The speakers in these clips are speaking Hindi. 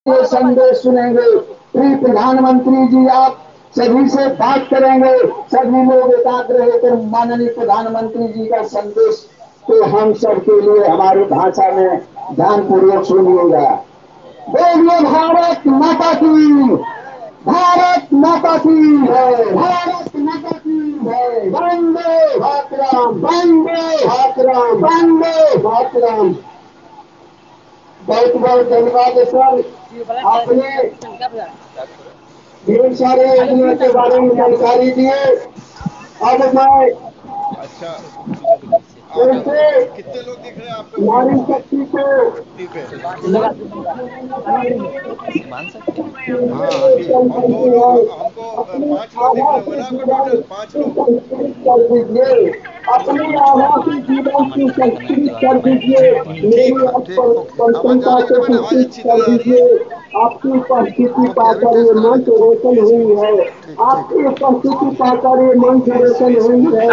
ये संदेश सुनेंगे। प्रिय प्रधानमंत्री जी, आप सभी से बात करेंगे। सभी लोग एकाग्र होकर माननीय प्रधानमंत्री जी का संदेश तो हम सबके लिए हमारी भाषा में ध्यान पूर्वक सुनिएगा। बोलिए भारत माता की, भारत माता की है, भारत माता की है। वंदे मातरम, वंदे मातरम, वंदे मातरम। बहुत बहुत धन्यवाद सर। आपने ढेर सारे योजना के बारे में जानकारी दिए। अब मैं अच्छा, कैसे कितने लोग दिख रहे हैं आपको नारी शक्ति को पे? मान सकते हैं। हाँ जी, और दो लोग हमको अपनी 5 लोग दिख आभा रहे होंगे से ना आपको, जीवन टोटल 5 लोग। संस्कृत कर दीजिए। अपनी आभा से जीवन की संस्कृत कर दीजिए। ठीक मेरी है, ठीक, ओके। आवाज जा प्रसन्नता रही है ना को मैडम? आवाज सुचित अच्छी कर तरह आ रही है? दीजिए। आपकी उपस्थिति ओके, अभी पाकर टेस्ट ये करा मंच लेंगे। ठीक, रोशन हुई है। ठीक, ठीक। आपकी उपस्थिति पाकर ये मंच रोशन हुई है।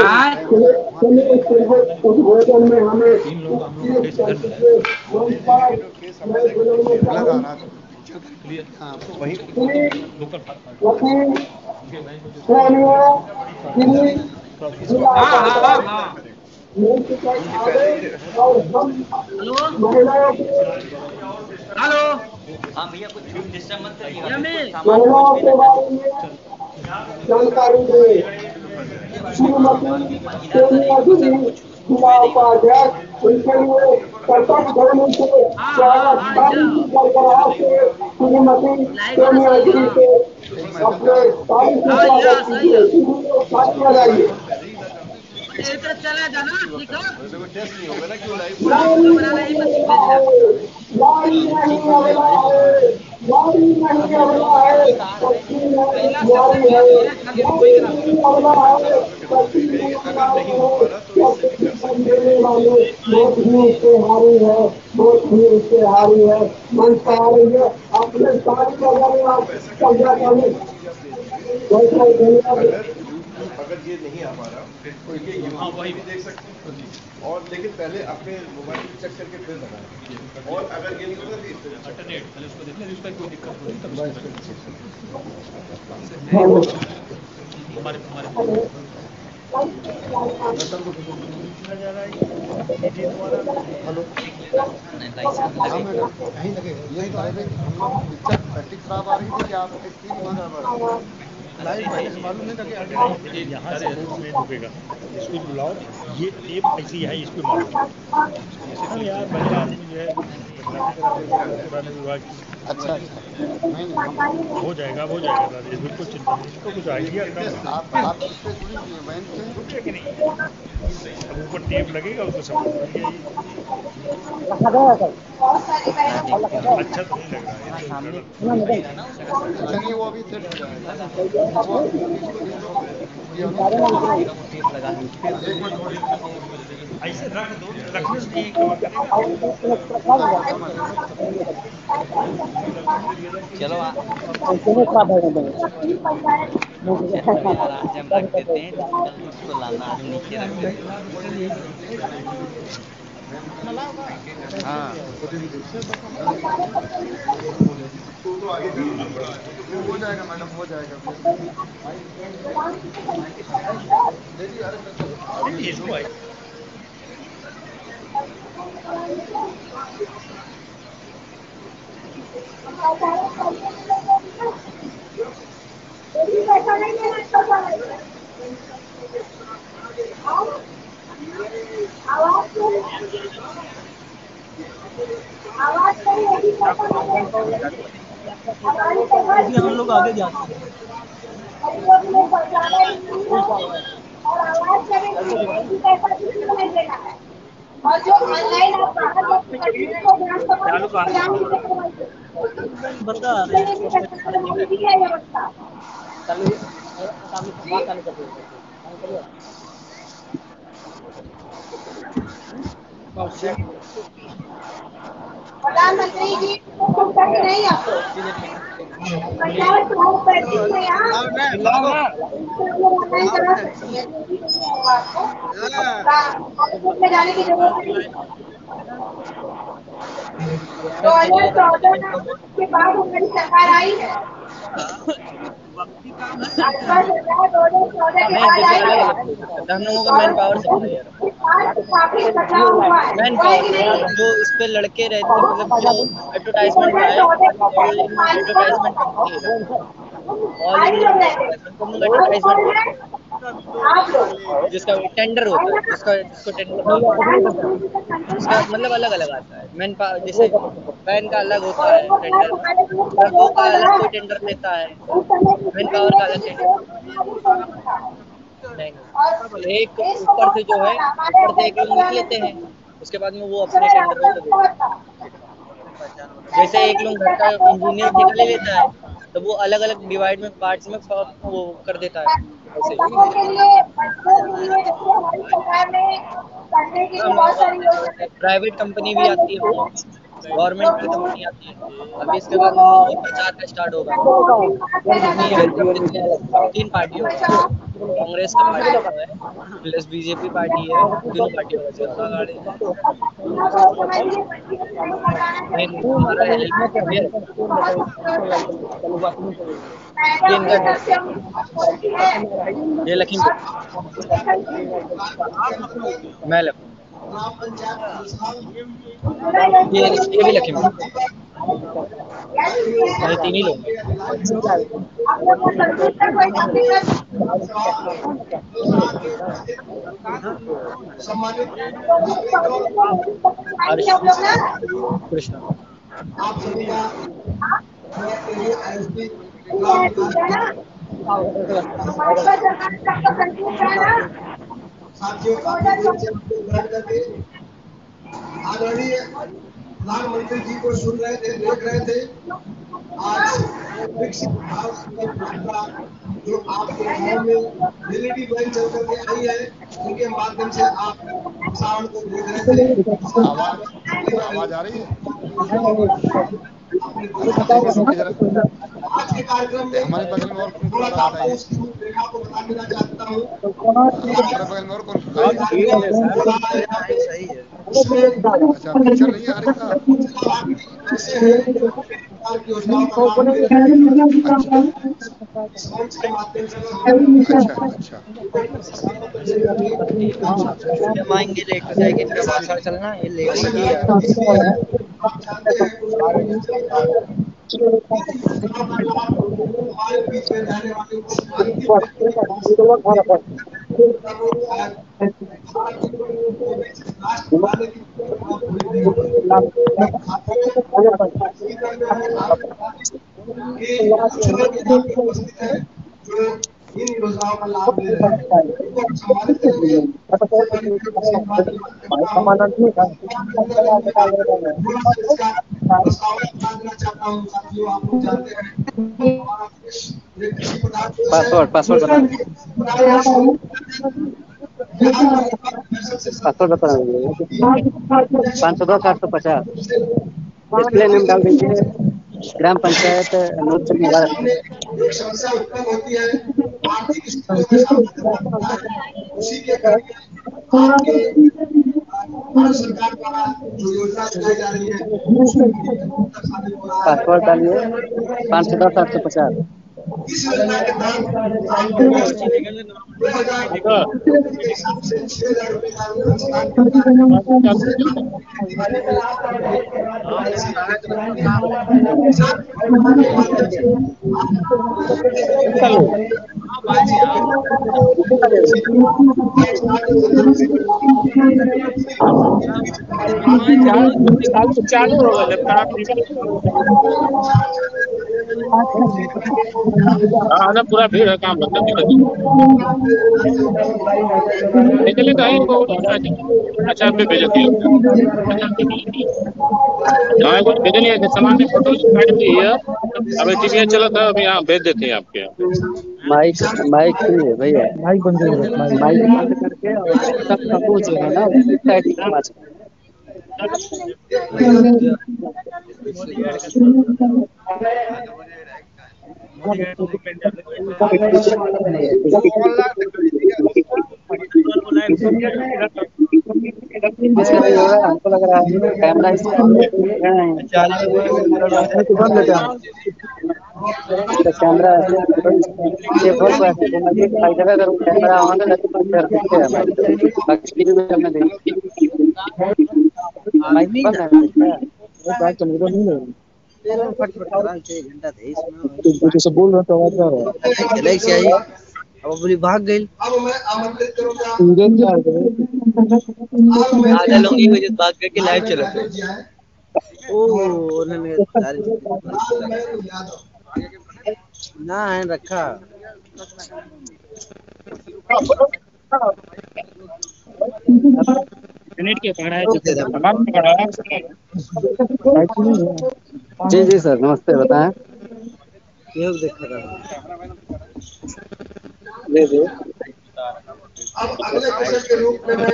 उद्बोधन में हमें उपस्थित कर दीजिए। मंच पर मैं बुलाना ब्लर आ चाहूँ रहा था। हाँ, वही वकील सोनिया गिरी जिला उपाध्याय मंच पर आवे और हम महिलाओं हाँ भैया, कुछ डिस्टर्ब मत करिएगा, बिल्कुल सामान कुछ महिलाओं भी ना के करें। बारे में जानकारी दें। भैया उसको श्रीमती इधर सोनिया करेंगे तो सर गिरी कुछ जिला छुए नहीं वहाँ। उपाध्यक्ष, उनके लिए प्रथम ध्वनि से स्वागत ताली की गड़गड़ाहट से श्रीमती सोनिया गिरी को अपने ताली से स्वागत कीजिए। सभी लोग ताली बजाइए। वैसे कोई टेस्ट नहीं होगा ना, क्यों लाइव हो रहा है? नारी नहीं अबला है, नारी नहीं अबला है, नारी नहीं अबला है, शक्ति है, नारी है। नारी नहीं अबला है, शक्ति है, नारी है। सबसे जीवन देने वाले बहुत ही उससे हारी है, बहुत ही उससे हारी है। मंच पर आ रही है, अपने ताली बजाने आप सज्जा करें। बहुत बहुत धन्यवाद। अगर ये नहीं आ पा रहा तो ये यूट्यूब पे भी देख सकते हैं, और लेकिन पहले अपने मोबाइल में चेक करके फिर लगाएं। और अगर ये नहीं होगा तो इस पे अल्टरनेट पहले उसको देख लें, उसका कोई दिक्कत होगी तब हेलो हमारे हमारे हेलो हेलो। नहीं, लाइसेंस हाँ लगेगा। मैडम, यहीं लगेगा, यही तो है। पिक्चर बैटरी खराब आ रही थी कि आप स्क्रीन बहुत ज़्यादा आ रही है? लाइव पहले से मालूम नहीं था कि अल्टरनेट यहाँ से नहीं रुकेगा, इसको बुलाओ। ये ऐसी है, इस पे मारो। हम यार महिला आदमी जो है बदनामी कराते हैं पुराने विभाग की। अच्छा अच्छा, नहीं नहीं हम हो जाएगा राजेश, बिल्कुल चिंता नहीं, इसको कुछ आइडिया कम है। आप किससे जुड़ी हुई हैं, बैंक से? रुके कि नहीं, अब ऊपर टेप लगेगा उसको समझ में नहीं आएगी। मैं देखती हूँ। अच्छा तो नहीं लग रहा है ये हाँ, तो सामने गलत। लगेगा ना उसका सर। चलिए वो अभी सेट हो जाएगा। लगा वो अभी इसको देख लो, ये अभी देखिएगा, वो टेप लगा है उस पे। एक मिनट होल्ड ऐसे रख दो, रखने से नहीं कवर करेगा। चलो चलो यार, आज हम रख देते हैं, कल उसको लाना, आज नीचे रख देते हैं। हाँ, तो आगे हो जाएगा मैडम, हो जाएगा। देखिए अरे नहीं नहीं, इसको आई हम लोग आगे जाते हैं। और जो ऑनलाइन आप बाहर जाके करते हैं तो ग्राम सभा में ग्राम में करवाइए। बता रहे हैं इसको दी है व्यवस्था। प्रधानमंत्री जी को कुछ कहीं नहीं आपको पंचायत बहुत पैसे में यहाँ ऑनलाइन करा सकती है, जो भी नहीं होगा आपको ऑफिस में जाने की जरूरत नहीं है। 2014 के बाद हमारी सरकार आई है। भाजपा सरकार 2014 के बाद आई है। हम लोगों का मैन पावर से है यार, इस बात में काफी बदलाव हुआ है, मैन है कि पावर नहीं? जो इस पे लड़के रहते, मतलब जो एडवर्टाइजमेंट का है, एडवर्टाइजमेंट ऑल इंडिया एडवर्टाइजमेंट, आप लोग जिसका टेंडर होता है, जिसको टेंडर उसका मतलब अलग अलग आता है। मैन पावर जैसे वैन का अलग होता है टेंडर, ट्रकों का अलग कोई टेंडर लेता है, मैन पावर का अलग टेंडर नहीं। एक ऊपर से जो है, ऊपर से एक लोग लिख लेते हैं, उसके बाद में वो अपने टेंडरों को देते हैं। जैसे एक लोग घर का इंजीनियर ठेका ले लेता है, तो वो अलग अलग डिवाइड में पार्ट्स में वो कर देता है ऐसे। बच्चों के लिए जैसे हमारी सरकार ने करने के लिए बहुत सारी योजना, प्राइवेट कंपनी भी आती है, गवर्नमेंट की कंपनी आती है। अभी इसके बाद मोदी प्रचार का स्टार्ट होगा, 3 पार्टी होगा, कांग्रेस का पार्टी है प्लस बीजेपी पार्टी है, तीनों पार्टी होगा, जनता गाड़ी हमारा ये इनका ये लखीमपुर, मैं लखीमपुर, ये भी लखीमपुर, ये 3 ही लोग कृष्णा। आप सभी का साथियों आदरणीय प्रधानमंत्री जी को सुन रहे थे, देख रहे थे। आज विकसित भारत यात्रा जो आपके गाँव में एलईडी वैन चल करके आई है, उनके माध्यम से आप किसान को देख रहे थे। आवाज आ रही है? आज के कार्यक्रम में हमारे बगल में और कौन थोड़ा खड़ा सा है? उसकी रूपरेखा को बता देना चाहता हूँ। हमारे बगल में और कौन खड़ा है? अच्छा, पिक्चर नहीं आ रही था? ऐसे हैं जो योजनाओं का लाभ ले रहे हैं। मंच के माध्यम से हम आएंगे लेट हो जाएगी, इनका भाषण चलना ये लेट हो गया। हमारे बीच में रहने वाले उपस्थित है जो इन योजनाओं का लाभ ले रहे हैं, उनको सम्मानित करेंगे। आप लोग जानते हैं हमारा देश एक कृषि प्रधान देश है। पासवर्ड बता 510-850 डिस्प्ले नेम डाल दीजिए, ग्राम पंचायत एक समस्या उत्पन्न होती है, आर्थिक स्थितियों का सामना करना पड़ता है। उसी के करके आपके भारत सरकार द्वारा जो योजना चलाई जा रही है, पासवर्ड डालिए 510-850। इस योजना के तहत के हिसाब से 6,000 रुपए का अनुदान चालू होगा लैपटॉप ना पूरा भीड़ है, काम बंद निकले तो अच्छा आपने भेजा दिया कुछ भेजे नहीं है सामान फोटो काट दी है। अभी टीवी चला था, अभी यहाँ भेज देते हैं आपके यहाँ। माइक है भैया, माइक बंद करके और सब कुछ जो है ना इसका नहीं हो रहा है, हमको लग रहा है कैमरा इसका कैमरा ऐसे ये फोन को ऐसे घुमा के दिखाई देगा, अगर वो कैमरा ऑन है तो फिर दिखते हैं हमारे बाकी वीडियो हमने देखी माइक बंद है इसका वो बात चल रही नहीं है फटफट करा 1 घंटा थे इसमें तो जैसे बोल रहा था आवाज आ रहा है चले से आई अब बोली भाग गई अब मैं आमंत्रित करूंगा इंजन क्या है आधा लोग ही वजह भाग गए कि लाइव चला ओ उन्होंने ना है रखा मिनट के पकड़ा है तमाम पकड़ा है। जी जी सर नमस्ते बताएं ये देखा था जी जी अब अगले क्वेश्चन के रूप में मैं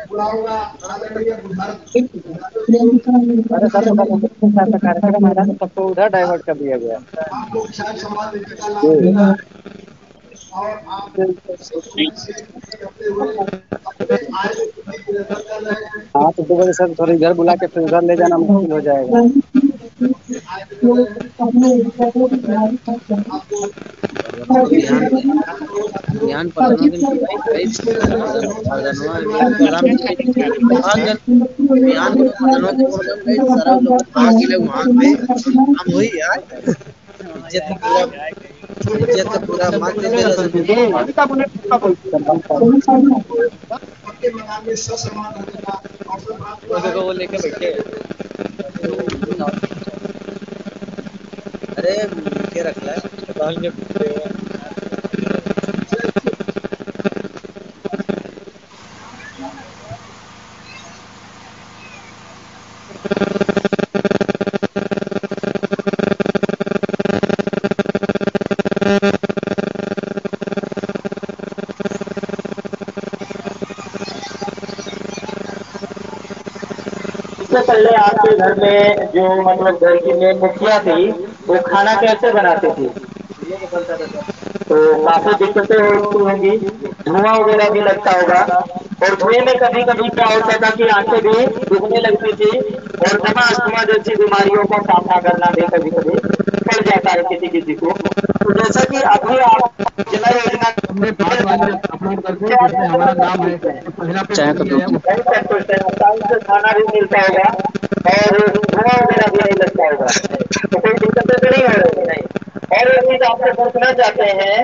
बुलाऊंगा आदरणीय अरे सर कार्यक्रम है ना सबको उधर डाइवर्ट कर दिया गया आप लोग शायद समाज नीति का लाभ लेना और आप हाँ तो 2 बजे सर थोड़ी इधर बुला के फिर उधर ले जाना मुश्किल हो जाएगा ध्यान प्रधानों दिन सारा लोग भाग गए वहां पे हम वही यार इज्जत पूरा मानते वो लेके बैठे अरे के रख ला इससे पहले आपके घर में जो मतलब घर की मेन मुखिया थी वो खाना कैसे बनाती थी? तो काफी दिक्कतें होती होंगी, धुआं वगैरह भी लगता होगा और धुएं में कभी कभी क्या होता था कि आंखें भी दुखने लगती थी और दमा अस्थमा जैसी बीमारियों का सामना करना भी कभी कभी पड़ जाता है किसी किसी को। तो जैसा कि अभी आप जिला योजना हमारा नाम है चाहे तो से खाना भी मिलता होगा और धुआं वगैरह भी नहीं लगता होगा, तो कोई दिक्कतें तो नहीं हो रही नहीं। और एक चीज आपसे पूछना चाहते हैं,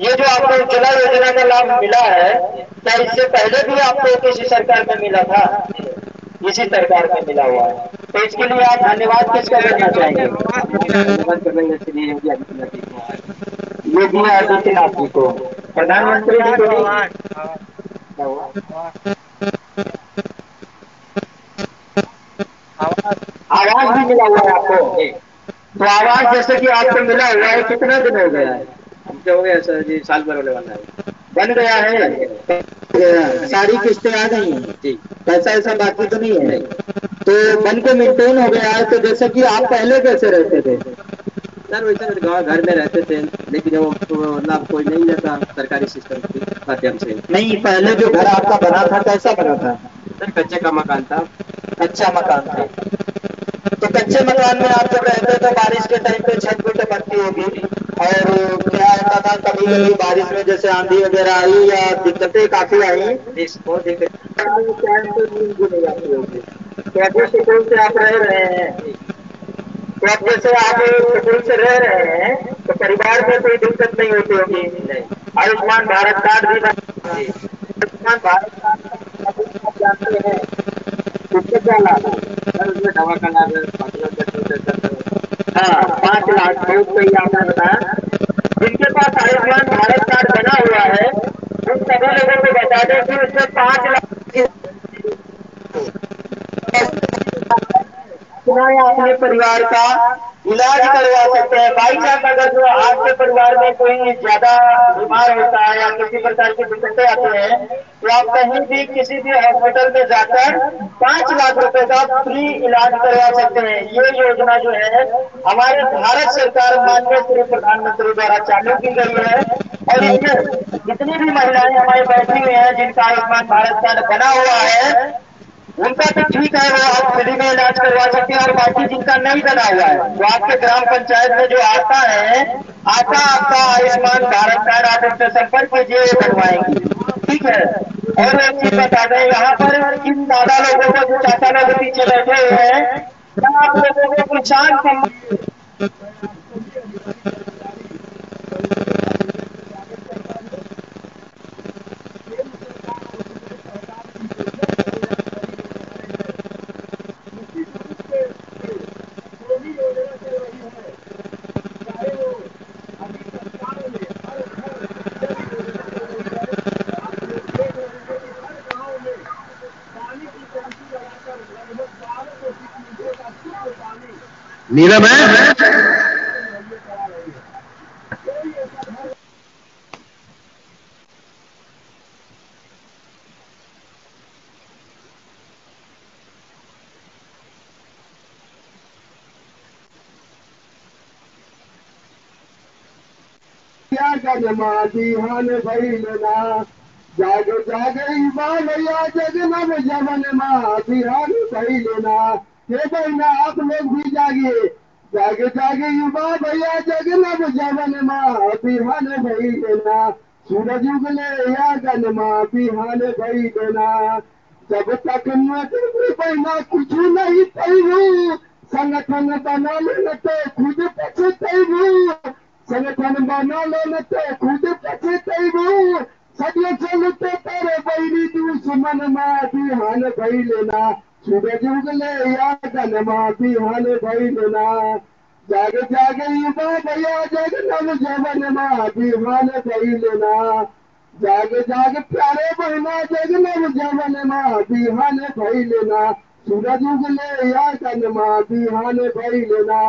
ये जो आपको उज्ज्वला योजना का लाभ मिला है, क्या इससे पहले भी आपको किसी सरकार में मिला था? इसी सरकार में मिला हुआ है, तो इसके लिए आप धन्यवाद किसका करना चाहेंगे? धन्यवाद कर रहे हैं योगी आदित्यनाथ जी को, प्रधानमंत्री जी को आवाज भी मिला हुआ है आपको, तो आवाज जैसे कि आपको मिला हुआ है कितना दिन हो गया है? हमसे हो गया सर जी, साल भर होने वाला है। बन गया है, सारी किस्तें आ गई हैं जी, पैसा ऐसा बाकी तो नहीं है, तो बन के मेंटेन हो गया है। तो जैसे कि आप पहले कैसे रहते थे? सर वैसे घर में रहते थे, लेकिन वो मतलब कोई नहीं रहता सरकारी सिस्टम के माध्यम से। नहीं, पहले जो घर आपका बना था कैसा बना था? सर कच्चे का मकान था। कच्चा मकान था, तो कच्चे मकान में आप जब रहते तो बारिश के टाइम पे छत भी टपकती होगी, और क्या होता था कभी कभी बारिश में जैसे आंधी वगैरह आई या दिक्कतें काफी आई, बहुत दिक्कत नींद भी नहीं आती होगी। तो अभी सुकून से आप रह रहे हैं, तो अब जैसे आप सुकून से रह रहे हैं तो परिवार में कोई दिक्कत नहीं होती होगी? नहीं। आयुष्मान भारत कार्ड भी आयुष्मान भारत कार्ड जानते हैं उससे क्या लाभ है? उसमें दवा का लाभ है, हाँ 5 लाख बहुत सही आपने बताया। जिनके पास आयुष्मान भारत कार्ड बना हुआ है उन सभी लोगों को बता दें कि उसमें 5 लाख अपने परिवार का इलाज करवा सकते हैं। भाई साहब अगर जो आपके परिवार में कोई ज्यादा बीमार होता है या किसी प्रकार की दिक्कतें आती हैं तो आप कहीं भी किसी भी हॉस्पिटल में जाकर 5 लाख रुपए का फ्री इलाज करवा सकते हैं। ये योजना जो है हमारे भारत सरकार माननीय श्री प्रधानमंत्री द्वारा चालू की गई है और इसमें जितनी भी महिलाएं हमारी बैठी हुई हैं जिनका आयुष्मान भारत कार्ड बना हुआ है, उनका तो ठीक है, वो आप फ्री में इलाज करवा सकते हैं। और बाकी जिनका नहीं बना हुआ है तो आपके ग्राम पंचायत में जो आता है, आता आपका आयुष्मान भारत कार्ड आप उनसे संपर्क कीजिए, वो बनवाएंगी। ठीक है। और एक चीज बता दें, यहाँ पर जिन दादा लोगों को, जो चाचा लोग पीछे बैठे हुए हैं, क्या आप लोगों को किसान नीलम है। बिहान भैलना जाग जाग भैया जगनब जमन माँ बिहान भैलना। हे बहना आप लोग भी जागिए, जाग जाग युवा भैया जगनब जमन माँ बिहान भैलना। सूरज उगले या गन माँ बिहान भैलना। जब तक बहना कुछ नहीं तैरू, संगठन बना लेना तो खुद पछतैरू। संगठन बना लेना तो खुद पछतैरू। सदियों चलते तेरे बैरी दुश्मन माँ बिहान भैलना। सूरज उगले या गन माँ बिहान भैलना। जाग जाग युवा भैया जगनब जवन माँ बिहान भैलना। जाग जाग प्यारे बहना जगनब जवन माँ बिहान भैलना। सूरज उगले या गन माँ बिहान भैलना।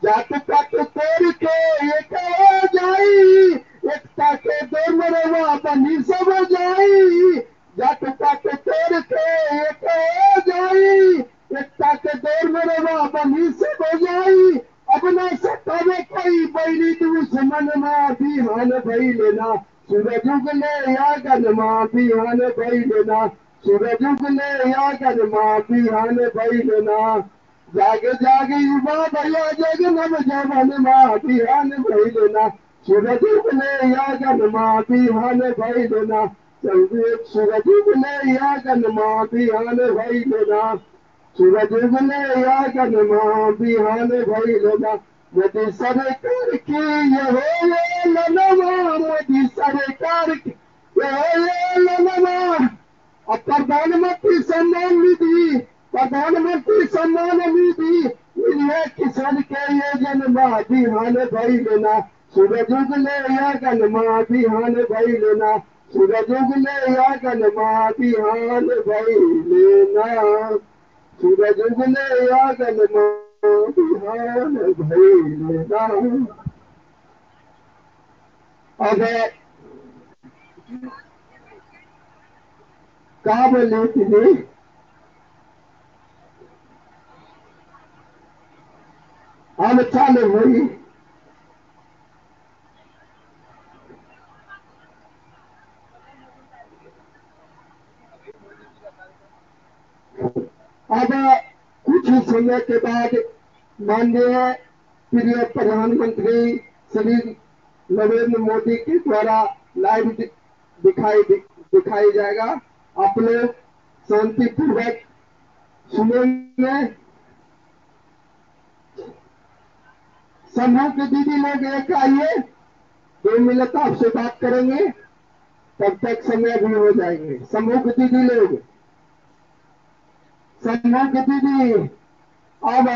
जात पात तोड़ के एक हो जाई, एकता के दो मरवा बनी सब जाई। जात पात तोड़ के एक हो जाई, एकता के दो मरवा बनी सब जाई। अब न सतावे कोई बैरी दुश्मन माँ बिहान भैलना। सूरज उगले या गन माँ बिहान भैलना। सूरज उगले या गन माँ बिहान भैलना। जाग जाग युवा भैया जगनब जवन माँ बिहान भैलना। सूरज उगले या गन माँ बिहान भैलना। सूरज उगले या गन माँ बिहान भैलना। सूरज उगले या गन माँ बिहान भैलना। मोदी सरकार की ये हो ये ललमा, मोदी सरकार की ये हो ये ललमा। अब प्रधानमंत्री सम्मान निधि, प्रधानमंत्री सम्मान निधि मिले किसान के ये जन्मा बिहान भैलना। सूरज उगले या गन माँ बिहान भैलना। सूरज उगले या गन माँ बिहान भैलना। सूरज उगले या गन माँ बिहान भैलना। अब का बोले थी, अब चालू हुई। अब कुछ समय के बाद माननीय प्रिय प्रधानमंत्री श्री नरेंद्र मोदी के द्वारा लाइव दिखाई जाएगा। आप लोग शांतिपूर्वक सुनेंगे। समूह के दीदी लोग एक आइए, 2 मिनट आपसे बात करेंगे, तब तक समय भी हो जाएंगे। समूह के दीदी लोग, समूह के दीदी अब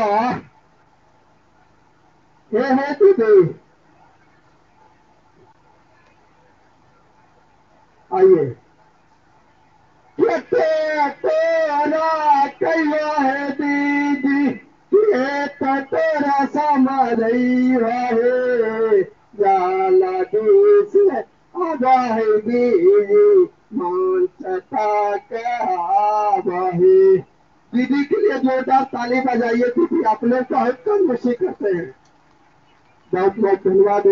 हे दीदी आइए। कैया है दीदी ये तोरा समझई है, जाला देश आगाहे दीदी मान चटा है। दीदी के लिए जोरदार ताली बजाइए। दीदी आप लोग बहुत कम खुशी करते हैं, बहुत बहुत धन्यवाद।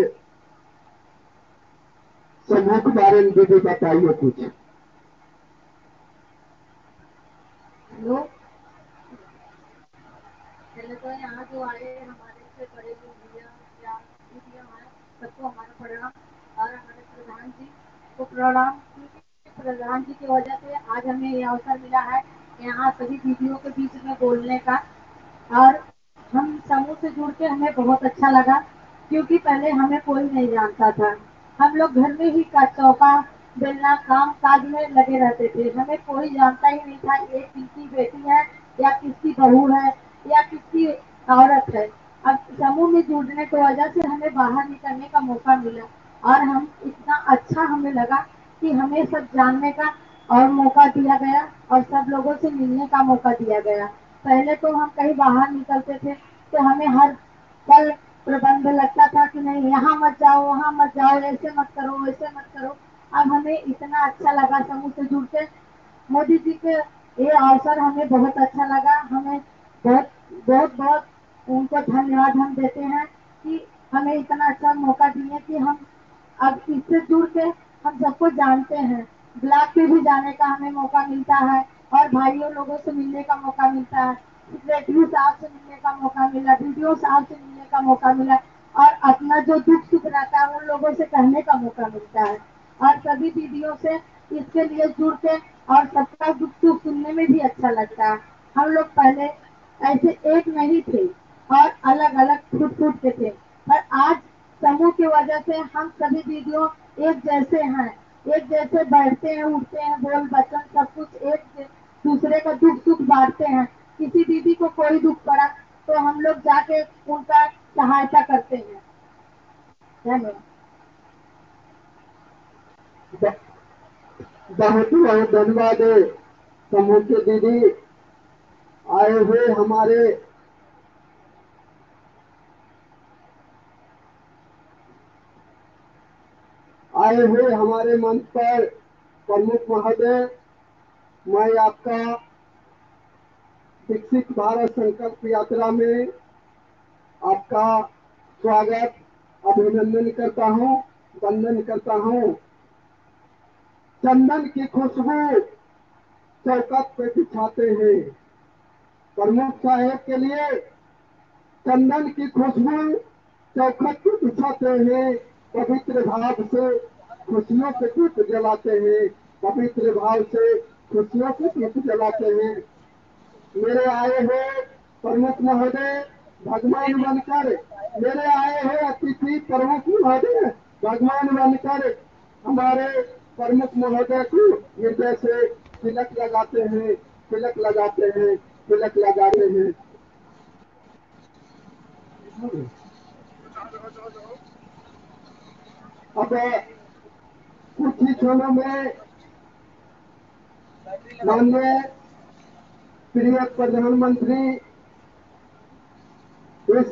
समूह के बारे में दीदी बताइए कुछ। हेलो, पहले तो यहाँ जो आए हमारे से बड़े जो भैया या दीदियाँ हैं सबको हमारा प्रणाम, और हमारे प्रधान जी को प्रणाम, क्योंकि प्रधान जी की वजह से आज हमें ये अवसर मिला है यहाँ सभी दीदियों के बीच में बोलने का। और हम समूह से जुड़ के हमें बहुत अच्छा लगा, क्योंकि पहले हमें कोई नहीं जानता था। हम लोग घर में ही का चौका बेलना काम काज में लगे रहते थे, हमें कोई जानता ही नहीं था ये किसकी बेटी है या किसकी बहू है या किसकी औरत है। अब समूह में जुड़ने की वजह से हमें बाहर निकलने का मौका मिला, और हम इतना अच्छा हमें लगा कि हमें सब जानने का और मौका दिया गया और सब लोगों से मिलने का मौका दिया गया। पहले तो हम कहीं बाहर निकलते थे तो हमें हर पल प्रबंध लगता था कि नहीं यहाँ मत जाओ, वहाँ मत जाओ, ऐसे मत करो, वैसे मत करो। अब हमें इतना अच्छा लगा समूह से जुड़ के। मोदी जी के ये अवसर हमें बहुत अच्छा लगा, हमें बहुत बहुत बहुत उनको धन्यवाद हम देते हैं कि हमें इतना अच्छा मौका दिए कि हम अब इससे जुड़ के हम सबको जानते हैं। ब्लॉक पे भी जाने का हमें मौका मिलता है और भाइयों लोगों से मिलने का मौका मिलता है, सेक्रेटरी साहब से मिलने का मौका मिला, वीडियो साहब से मिलने का मौका मिला, और अपना जो दुख सुख रहता है उन लोगों से कहने का मौका मिलता है। और सभी दीदियों से इसके लिए जुड़ के और सबका दुख सुख सुनने में भी अच्छा लगता है। हम लोग पहले ऐसे एक नहीं थे और अलग अलग फूट फूट के थे, पर आज समूह की वजह से हम सभी दीदियों एक जैसे हैं, एक जैसे बैठते हैं, उठते हैं, बोल बचन सब कुछ एक दूसरे का दुख सुख बांटते हैं। किसी दीदी को कोई दुख पड़ा तो हम लोग जाके उनका सहायता करते हैं। धन्यवाद। बहुत बहुत धन्यवाद समूह के दीदी आए हुए हमारे मंच पर प्रमुख महोदय। मैं आपका विकसित भारत संकल्प यात्रा में आपका स्वागत अभिनंदन करता हूँ, वंदन करता हूँ। चंदन की खुशबू चौखट पे बिछाते हैं। प्रमुख साहेब के लिए चंदन की खुशबू चौखट पे बिछाते हैं, पवित्र भाव से खुशियों के दीप जलाते हैं, पवित्र भाव से खुशियों के दीप जलाते हैं। मेरे आए हुए प्रमुख महोदय भगवान बनकर, मेरे आए हुए अतिथि प्रमुख महोदय भगवान बनकर हमारे प्रमुख महोदय को हृदय से तिलक लगाते हैं, तिलक लगाते हैं, तिलक लगाते हैं। अब कुछ ही क्षणों में माननीय प्रिय प्रधानमंत्री इस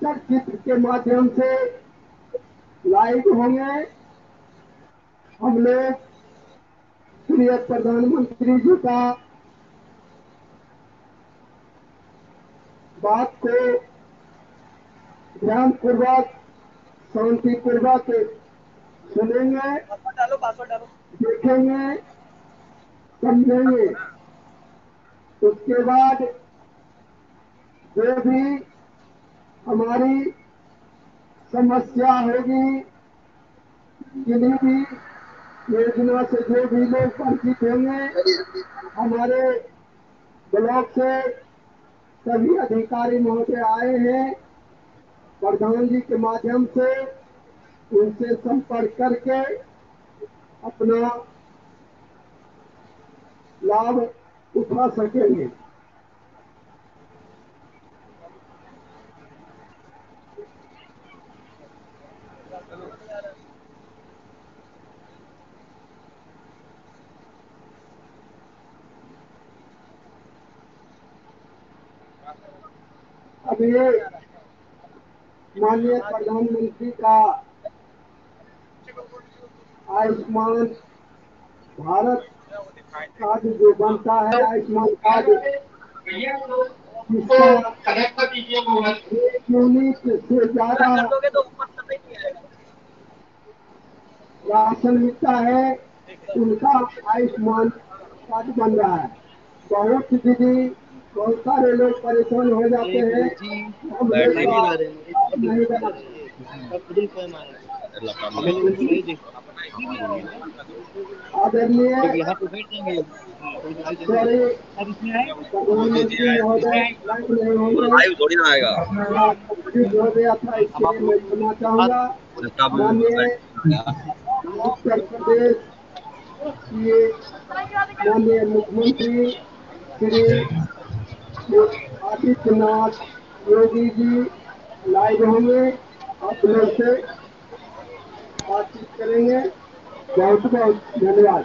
चलचित्र के माध्यम से लाइव होंगे। हम लोग प्रिय प्रधानमंत्री जी का बात को ध्यान पूर्वक शांति पूर्वक सुनेंगे, देखेंगे, समझेंगे। उसके बाद जो भी हमारी समस्या होगी, जिन्हीं भी योजना से जो भी लोग वंचित होंगे, हमारे ब्लॉक से सभी अधिकारी महोदय आए हैं, प्रधान जी के माध्यम से उनसे संपर्क करके अपना लाभ उठा सकेंगे। अब ये माननीय प्रधानमंत्री का आयुष्मान भारत कार्ड जो बनता है, आयुष्मान कार्ड, जिसका 1 यूनिट से ज्यादा राशन मिलता है, उनका आयुष्मान कार्ड बन रहा है। बहुत दीदी, बहुत सारे लोग परेशान हो जाते हैं। हम लोग नहीं बना। आदरणीय सॉरी प्रधानमंत्री महोदय लाइव नहीं होंगे, थोड़ी ना आएगा। अपना हो गया था, इसलिए मैं कहना चाहूँगा माननीय उत्तर प्रदेश के माननीय मुख्यमंत्री श्री आदित्यनाथ योगी जी लाइव होंगे, आप लोग से बातचीत करेंगे। बहुत बहुत धन्यवाद।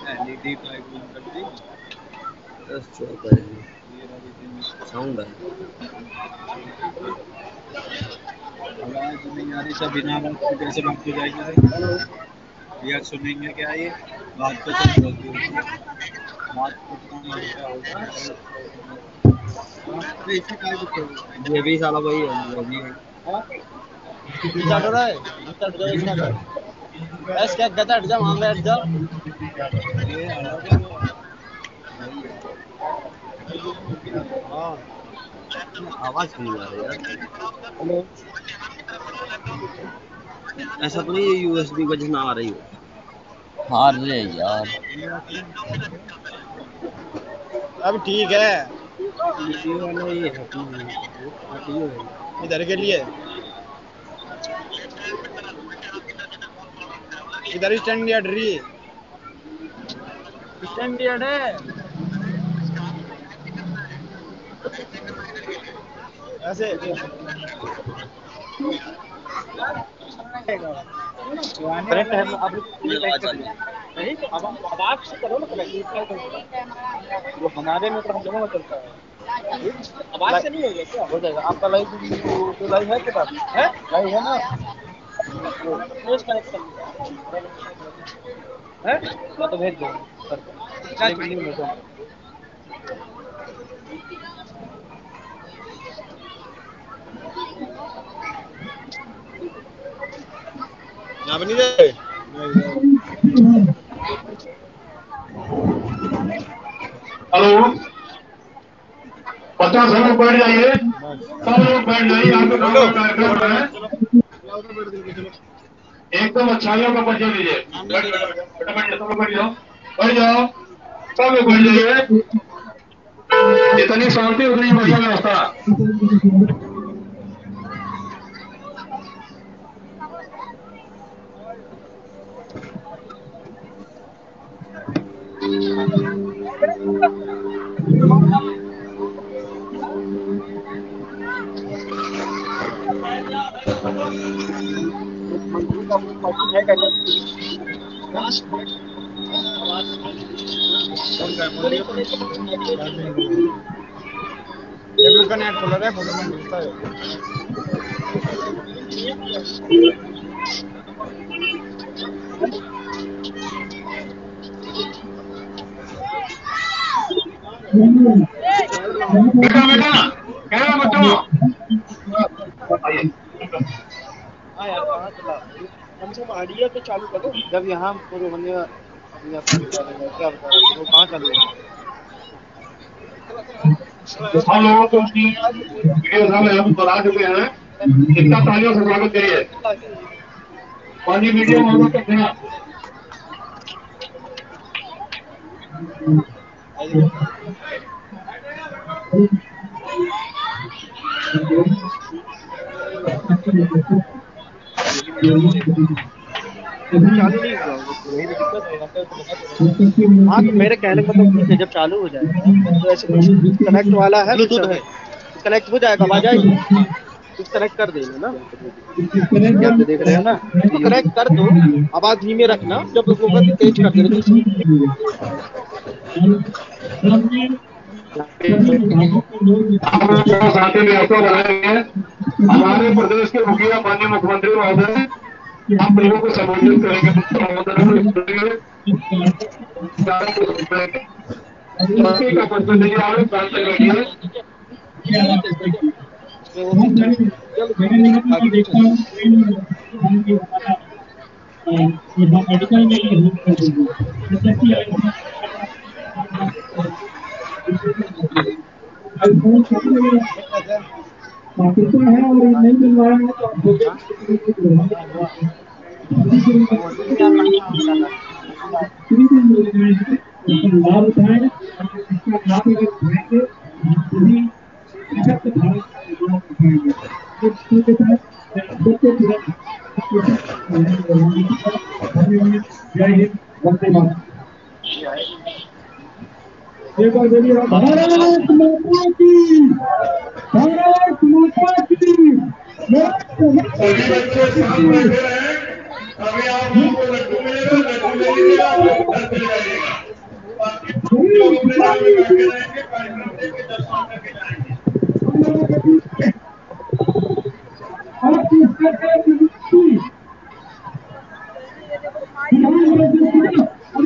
एलईडी साउंड है, आवाज नहीं आ रही, सब बिना आवाज के कैसे बात हो जाएगी? हेलो भैया, सुनेंगे क्या? ये बात तो सब बोलती होगी, बात ये भी साला वही है, वो भी है। चल रहा है बस क्या गधा हट जा, वहां बैठ जा। ये अलग है, हाँ आवाज नहीं आ रही यार। हेलो, ऐसा तो नहीं ये यूएसबी वजह ना आ रही हो? हार रे यार, अब ठीक है। ये वाला ये हटी है इधर के लिए इधर स्टैंड यार्ड रही है, स्टैंड यार्ड है ऐसे। करेक्ट है, आप अब हम आवाज से करो ना, वो हमारे में तो हम दोनों में चलता है, आवाज से नहीं होगा क्या? हो जाएगा। आपका लाइव तो लाइव है के पास है, लाइव है ना, कनेक्ट कर है, मैं तो भेज दूंगा सर को। यहाँ पे नहीं जाए। हेलो, 50 लोग बैठ जाइए, सब लोग बैठ जाइए, यहाँ पे कार्यक्रम है, एकदम अच्छाइयों का परिचय लीजिए। बैठ जाओ, सब लोग बैठ जाओ, बैठ जाओ, सब लोग बैठ जाइए। जितनी शांति उतनी बढ़िया व्यवस्था। मंत्री का पार्टी है क्या? का नेट खोला है, फोटो में मिलता है। बेटा बेटा क्या है बच्चों? हाँ यार, कहाँ चला? कम से कम आइडिया तो चालू करो। जब यहाँ पूरे बंदे क्या बता रहे हैं, वो कहाँ चालू है? हम लोगों को वीडियो साहब यहाँ पर बता चुके हैं, इतना तालियों से स्वागत करिए। पानी वीडियो में तो क्या चालू नहीं हुआ, वही तो दिक्कत है। हाँ तो मेरे कहने का मतलब ठीक है, जब चालू हो जाएगा तो ऐसे कनेक्ट वाला है, कनेक्ट हो जाएगा, आ जाएगी, डिस्कनेक्ट कर देना ना, जब देख रहे हो ना तो कनेक्ट कर दो, आवाज धीमे रखना, जब होगा तो तेज कर देना। साथी व्यवस्था बनाएंगे हमारे प्रदेश के मुखिया माननीय मुख्यमंत्री महोदय हम लोगों को संबोधित करेंगे। का पर्सन नहीं आ रहे मेडिकल में हेल्प कर देंगे जैसे कि आईफोन पाकिस्तान है और नहीं मिल रहा है तो लाभ उठाए इसका लाभ अगर उठाएंगे सभी सशक्त भारत का लाभ उठाएंगे इसके साथ सबसे तुरंत जय हिंद वंदे मातरम। एक बार बोलिए भारत माता की, भारत माता की। सभी बच्चे साथ बैठे रहे, अभी आप लोगों को लड्डू मिलेगा, लड्डू ले लीजिएगा, घर चले जाइएगा। बाकी लोग अपने जगह में बैठे रहेंगे, कार्यक्रम देके दर्शन करके जाएंगे।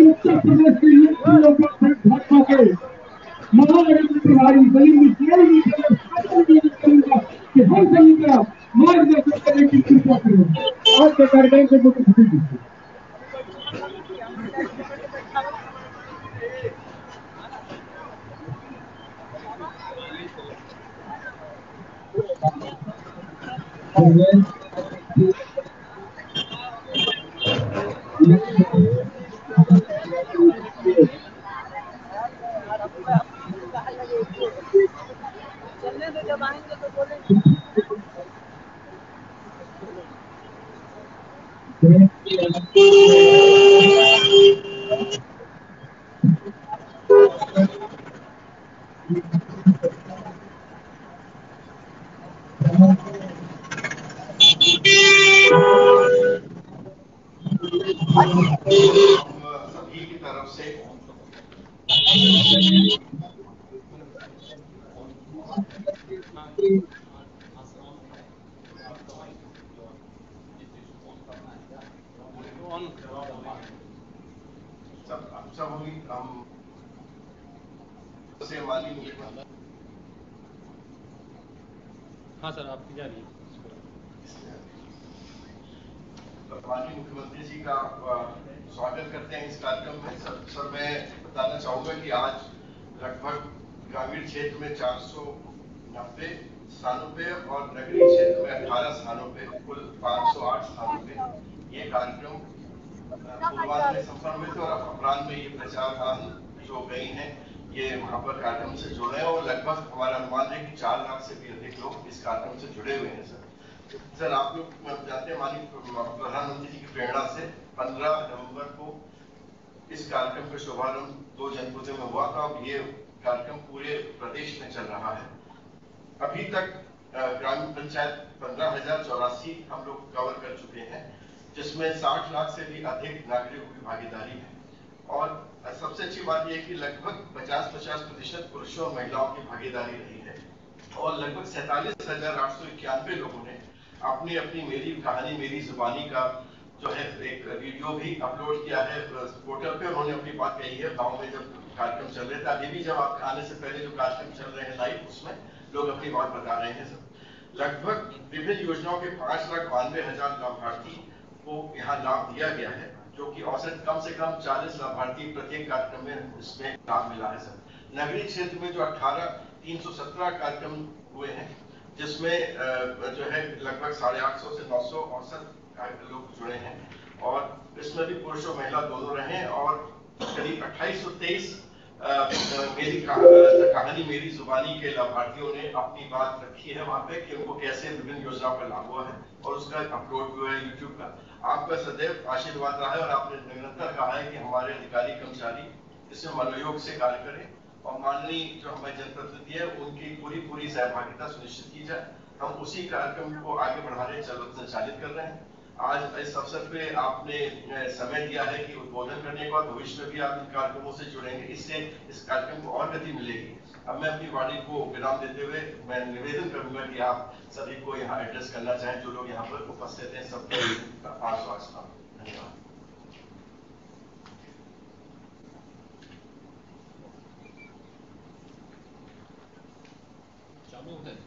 उत्तर प्रदेश के भाजपा के महानरेंद्र तिवारी गरीब कि हम सही का मार्गदर्शन करने की कृपा करें। आज के कार्यक्रम से मुझे खुशी दीजिए। चलने दो, जब आएंगे तो बोलेंगे। सभी की तरफ से सब होगी हम से माननीय मुख्यमंत्री। हाँ सर, आपकी जा रही है। माननीय मुख्यमंत्री जी का स्वागत करते हैं इस कार्यक्रम में। सर मैं बताना चाहूंगा कि आज लगभग ग्रामीण क्षेत्र में 490 स्थानों पे और नगरीय क्षेत्र में 18 स्थानों पे कुल 508 स्थानों पे ये कार्यक्रम पूर्वाह्न में संपन्न हुए थे और अपराह्न में ये प्रचार जो गई हैं ये वहां पर कार्यक्रम से जुड़े हैं और लगभग हमारा अनुमान है कि 4 लाख से भी अधिक लोग इस कार्यक्रम से जुड़े हुए हैं। सर आप लोग जानते हैं माननीय प्रधानमंत्री जी की प्रेरणा से 15 नवंबर को इस कार्यक्रम का शुभारंभ 2 जनपदों में हुआ था। अब ये कार्यक्रम पूरे प्रदेश में चल रहा है। अभी तक ग्रामीण पंचायत 15,084 हम लोग कवर कर चुके हैं, जिसमें 60 लाख से भी अधिक नागरिकों की भागीदारी है। और सबसे अच्छी बात यह है कि लगभग 50-50% पुरुषों और महिलाओं की भागीदारी रही है और लगभग 47,891 लोगों ने अपनी अपनी मेरी कहानी मेरी जुबानी का जो है एक वीडियो भी अपलोड किया है पोर्टल पे। उन्होंने अपनी बात कही है गांव में जब कार्यक्रम चल रहे थे, अभी भी जब आप आने से पहले जो कार्यक्रम चल रहे हैं लाइव, उसमें लोग अपनी बात बता रहे हैं। सब लगभग विभिन्न योजनाओं के 5,92,000 लाभार्थी को यहाँ लाभ दिया गया है, जो कि औसत कम से कम 40 लाभार्थी प्रत्येक कार्यक्रम में इसमें लाभ मिला है। सर नगरीय क्षेत्र में जो 317 कार्यक्रम हुए हैं, जिसमें जो है लगभग 850 से 900 औसत लोग जुड़े हैं और इसमें भी पुरुष और महिला दोनों रहे और करीब 2823 मेरी कहानी मेरी जुबानी के लाभार्थियों ने अपनी बात रखी है वहां पे कि उनको कैसे विभिन्न योजनाओं का लाभ हुआ है और उसका अपलोड हुआ है यूट्यूब का। आपका सदैव आशीर्वाद रहा है और आपने निरंतर कहा है कि हमारे अधिकारी कर्मचारी इसमें मनोयोग से कार्य करें और माननीय जो हमारे जनप्रतिनिधि है उनकी पूरी सहभागिता सुनिश्चित की जाए। हम उसी कार्यक्रम को आगे बढ़ाने संचालित कर रहे हैं। आज इस अवसर पे आपने समय दिया है कि उद्बोधन करने के बाद भविष्य में भी आप इन कार्यक्रमों से जुड़ेंगे, इससे इस कार्यक्रम को और गति मिलेगी। अब मैं अपनी वाणी को विराम देते हुए मैं निवेदन करूंगा कि आप सभी को यहाँ एड्रेस करना चाहें, जो लोग यहाँ पर उपस्थित हैं, सबको आश्वासन। धन्यवाद। चालू है।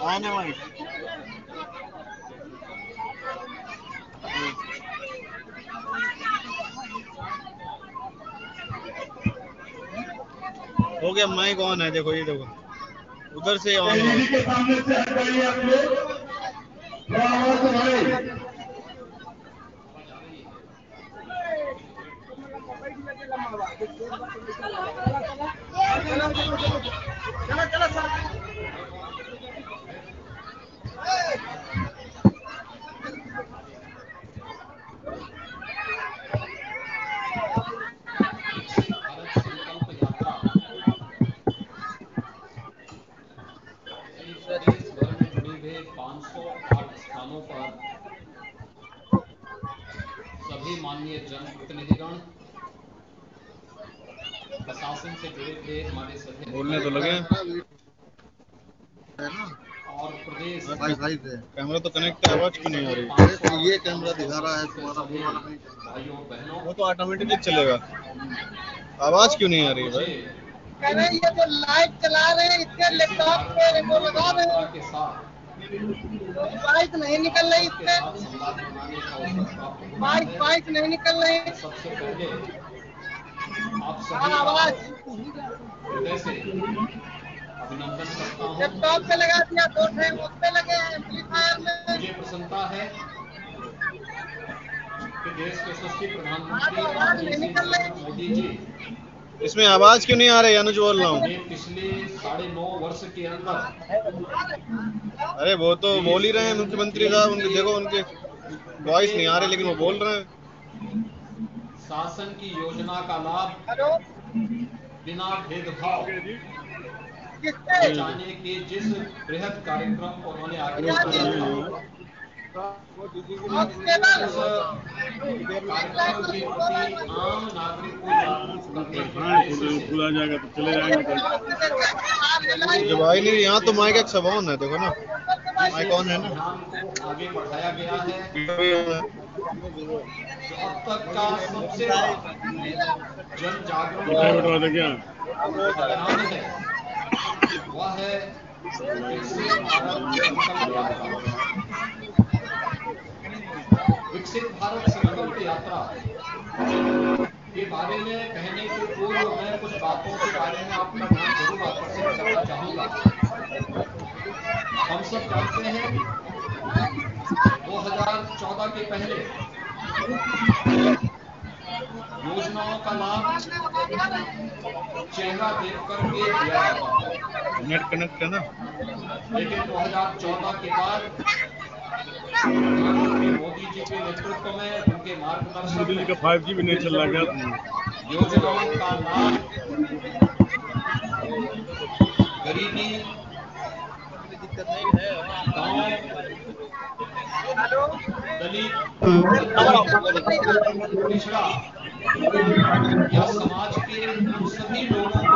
आने वाली हो गया। माइक ऑन है, देखो ये देखो उधर से ऑन है। के सामने से हट जाइए आप लोग, थोड़ा आवाज बढ़ाइए। भारत संकल्प यात्रा देश भर में जुड़े हुए 508 स्थानों पर सभी माननीय जनप्रतिनिधिगण, प्रशासन से जुड़े हुए हमारे सभी बोलने तो लगे और प्रदेश कैमरा तो कनेक्ट है, आवाज क्यों नहीं आ रही? ये कैमरा दिखा रहा है तुम्हारा भाइयों बहनों, वो तो ऑटोमेटिकली चलेगा, आवाज क्यों नहीं आ रही है भाई? कह रहे हैं ये जो लाइट चला रहे हैं इसके लैपटॉप पे वो लगा रहे हैं, के साथ बाइक नहीं निकल रही इससे, संवाद बनाने का अवसर प्राप्त हुआ बाइक है। बाइक नहीं निकल रही। सबसे पहले आप सभी हाँ, का आवाज हृदय से अभिनंदन करता हूँ। लैपटॉप पे लगा दिया, दो ठे उस पे लगे हैं एम्पलीफायर में। मुझे प्रसन्नता है कि देश के यशस्वी प्रधानमंत्री आवाज नहीं श्री निकल नरेंद्र रही। मोदी जी इसमें आवाज क्यों नहीं आ रही? अनुज बोल रहा हूँ। ने पिछले 9.5 वर्ष के अंदर, अरे वो तो बोल ही रहे हैं मुख्यमंत्री साहब, उनके देखो उनके वॉइस नहीं आ रही लेकिन वो बोल रहे हैं। शासन की योजना का लाभ हेलो, बिना भेदभाव किससे? पहुंचाने के जिस बृहद कार्यक्रम को उन्होंने आगे बढ़ाया था, कॉन्स्टेबल उस कार्यक्रम के प्रति आम नागरिक को जागरूक करने के उद्देश्य से खुला जाएगा तो चले जाएंगे। जब आई नहीं, यहाँ तो माइक एक सब ऑन है, देखो ना माइक ऑन है ना। अभियान को आगे बढ़ाया गया है। जो अब तक का सबसे बड़ा जन जागरूक अभियान है, वह है विकसित भारत संकल्प यात्रा। विकसित भारत संकल्प यात्रा के बारे में कहने के पूर्व मैं कुछ बातों के बारे में आपका ध्यान जरूर आकर्षित करना चाहूंगा। हम सब जानते हैं 2014 के पहले योजनाओं का लाभ चेहरा देख करके दिया जाता था। नेट कनेक्ट है ना। लेकिन 2014 के बाद प्रधानमंत्री मोदी जी के नेतृत्व में, उनके मार्गदर्शन में 5G भी नहीं चल रहा क्या? योजनाओं का लाभ गरीबी, गांव, दलित, पिछड़ा या समाज के उन सभी लोगों को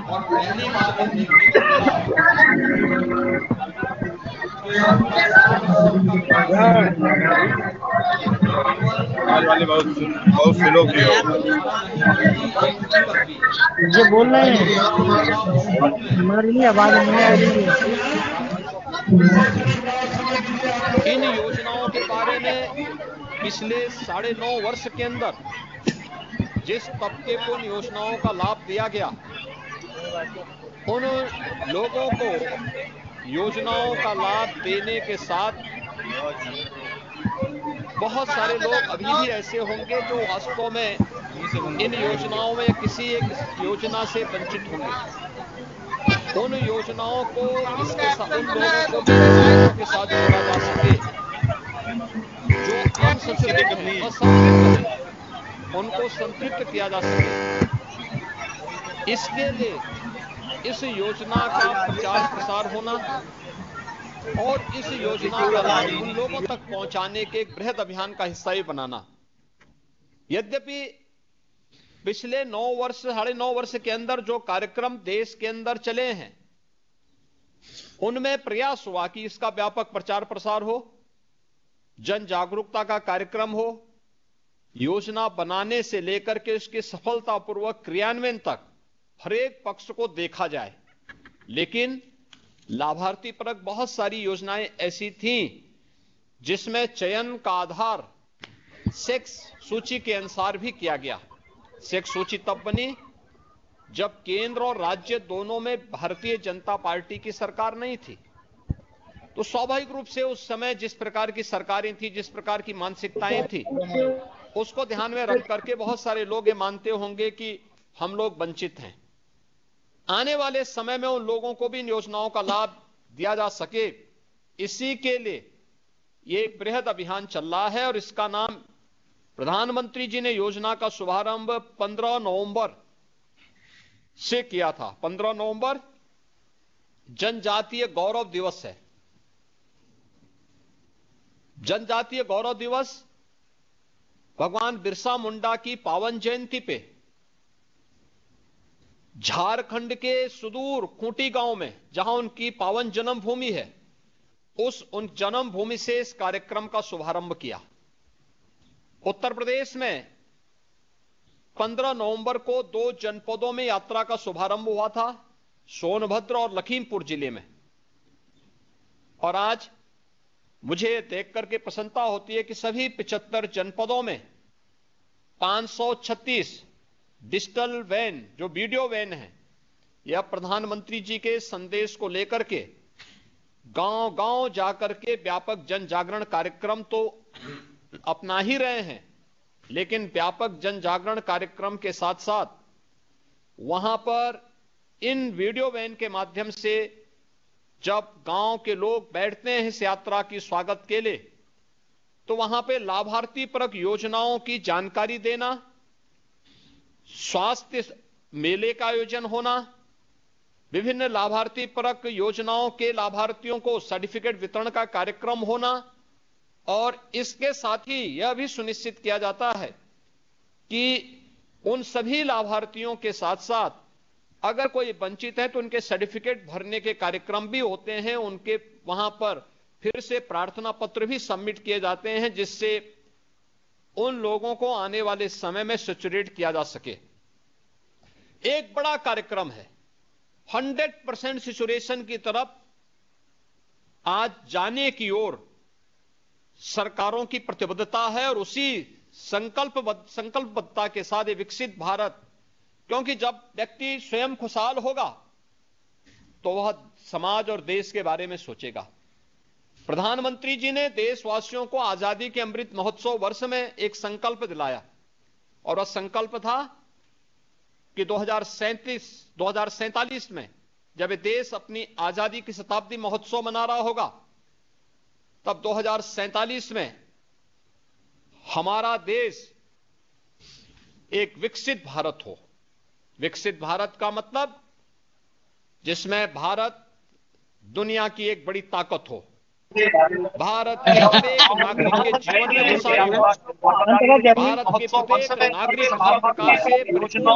और पहली बार ये देखने को मिला कि सबका साथ सबका विकास केवल बहुत स्लो की हो। नहीं बल्कि एक नीति भी जो बोल रहे हैं हमारे लिए आवाज नहीं आ रही है। इन योजनाओं के बारे में पिछले 9.5 वर्ष के अंदर जिस तबके को इन योजनाओं का लाभ दिया गया, उन लोगों को योजनाओं का लाभ देने के साथ बहुत सारे लोग अभी भी ऐसे होंगे जो वास्तव में इन योजनाओं में किसी एक योजना से वंचित होंगे, उन योजनाओं को उन लोगों को भी योजनाओं के साथ जोड़ा जा सके जो अनसंतृप्त हैं, असंतृप्त हैं, उनको संतृप्त किया जा सके। इसके लिए इस योजना का प्रचार प्रसार होना और इस योजना का लाभ उन लोगों तक पहुंचाने के एक बृहद अभियान का हिस्सा ही बनाना। यद्यपि पिछले 9 वर्ष, 9.5 वर्ष के अंदर जो कार्यक्रम देश के अंदर चले हैं, उनमें प्रयास हुआ कि इसका व्यापक प्रचार प्रसार हो, जन जागरूकता का कार्यक्रम हो, योजना बनाने से लेकर के उसके सफलतापूर्वक क्रियान्वयन तक हर एक पक्ष को देखा जाए। लेकिन लाभार्थी परक बहुत सारी योजनाएं ऐसी थीं जिसमें चयन का आधार सेक्स सूची के अनुसार भी किया गया। सेक्स सूची तब बनी जब केंद्र और राज्य दोनों में भारतीय जनता पार्टी की सरकार नहीं थी, तो स्वाभाविक रूप से उस समय जिस प्रकार की सरकारें थी, जिस प्रकार की मानसिकताएं थी, उसको ध्यान में रख करके बहुत सारे लोग ये मानते होंगे कि हम लोग वंचित हैं। आने वाले समय में उन लोगों को भी इन योजनाओं का लाभ दिया जा सके, इसी के लिए ये एक बृहद अभियान चल रहा है और इसका नाम प्रधानमंत्री जी ने योजना का शुभारंभ 15 नवंबर से किया था। 15 नवंबर जनजातीय गौरव दिवस है। जनजातीय गौरव दिवस भगवान बिरसा मुंडा की पावन जयंती पे झारखंड के सुदूर खूंटी गांव में, जहां उनकी पावन जन्मभूमि है, उन जन्मभूमि से इस कार्यक्रम का शुभारंभ किया। उत्तर प्रदेश में 15 नवंबर को 2 जनपदों में यात्रा का शुभारंभ हुआ था, सोनभद्र और लखीमपुर जिले में। और आज मुझे देख करके प्रसन्नता होती है कि सभी 75 जनपदों में 536 डिजिटल वैन, जो वीडियो वैन है, यह प्रधानमंत्री जी के संदेश को लेकर के गांव गांव जाकर के व्यापक जन जागरण कार्यक्रम तो अपना ही रहे हैं, लेकिन व्यापक जन जागरण कार्यक्रम के साथ साथ वहां पर इन वीडियो वैन के माध्यम से जब गांव के लोग बैठते हैं इस यात्रा की स्वागत के लिए, तो वहां पे लाभार्थी परक योजनाओं की जानकारी देना, स्वास्थ्य मेले का आयोजन होना, विभिन्न लाभार्थी परक योजनाओं के लाभार्थियों को सर्टिफिकेट वितरण का कार्यक्रम होना, और इसके साथ ही यह भी सुनिश्चित किया जाता है कि उन सभी लाभार्थियों के साथ साथ अगर कोई वंचित है तो उनके सर्टिफिकेट भरने के कार्यक्रम भी होते हैं। उनके वहां पर फिर से प्रार्थना पत्र भी सबमिट किए जाते हैं, जिससे उन लोगों को आने वाले समय में सैचुरेट किया जा सके। एक बड़ा कार्यक्रम है, 100% सैचुरेशन की तरफ आज जाने की ओर सरकारों की प्रतिबद्धता है, और उसी संकल्पबद्धता के साथ विकसित भारत, क्योंकि जब व्यक्ति स्वयं खुशहाल होगा तो वह समाज और देश के बारे में सोचेगा। प्रधानमंत्री जी ने देशवासियों को आजादी के अमृत महोत्सव वर्ष में एक संकल्प दिलाया, और वह संकल्प था कि 2047 में जब देश अपनी आजादी की शताब्दी महोत्सव मना रहा होगा, तब 2047 में हमारा देश एक विकसित भारत हो। विकसित भारत का मतलब जिसमें भारत दुनिया की एक बड़ी ताकत हो, भारत के प्रत्येक नागरिक के जीवन में खुशहाली हो, भारत के प्रत्येक नागरिक हर प्रकार से परिपूर्ण हो।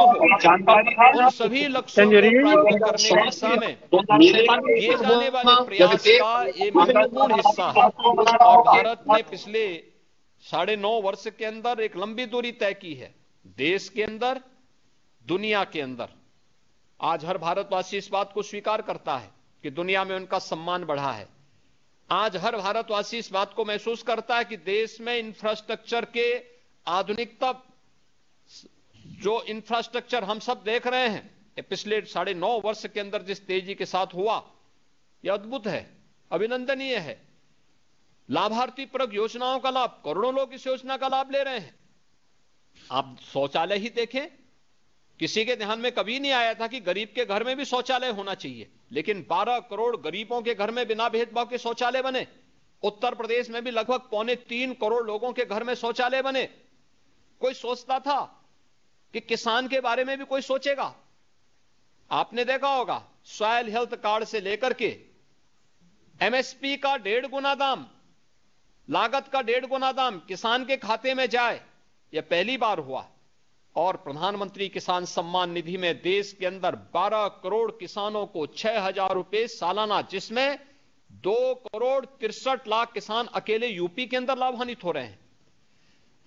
उन सभी लक्ष्यों को प्राप्त करने की दिशा में किए जाने वाले प्रयास का ये महत्वपूर्ण हिस्सा है। और भारत ने पिछले 9.5 वर्ष के अंदर एक लंबी दूरी तय की है, देश के अंदर, दुनिया के अंदर। आज हर भारतवासी इस बात को स्वीकार करता है कि दुनिया में उनका सम्मान बढ़ा है। आज हर भारतवासी इस बात को महसूस करता है कि देश में इंफ्रास्ट्रक्चर के आधुनिकता, जो इंफ्रास्ट्रक्चर हम सब देख रहे हैं पिछले 9.5 वर्ष के अंदर जिस तेजी के साथ हुआ, यह अद्भुत है, अभिनंदनीय है। लाभार्थी परक योजनाओं का लाभ, करोड़ों लोग इस योजना का लाभ ले रहे हैं। आप शौचालय ही देखें, किसी के ध्यान में कभी नहीं आया था कि गरीब के घर में भी शौचालय होना चाहिए, लेकिन 12 करोड़ गरीबों के घर में बिना भेदभाव के शौचालय बने। उत्तर प्रदेश में भी लगभग 2.25 करोड़ लोगों के घर में शौचालय बने। कोई सोचता था कि किसान के बारे में भी कोई सोचेगा? आपने देखा होगा, सॉयल हेल्थ कार्ड से लेकर के एमएसपी का 1.5 गुना दाम, लागत का 1.5 गुना दाम किसान के खाते में जाए, यह पहली बार हुआ। और प्रधानमंत्री किसान सम्मान निधि में देश के अंदर 12 करोड़ किसानों को 6,000 रुपए सालाना, जिसमें 2 करोड़ 63 लाख किसान अकेले यूपी के अंदर लाभान्वित हो रहे हैं।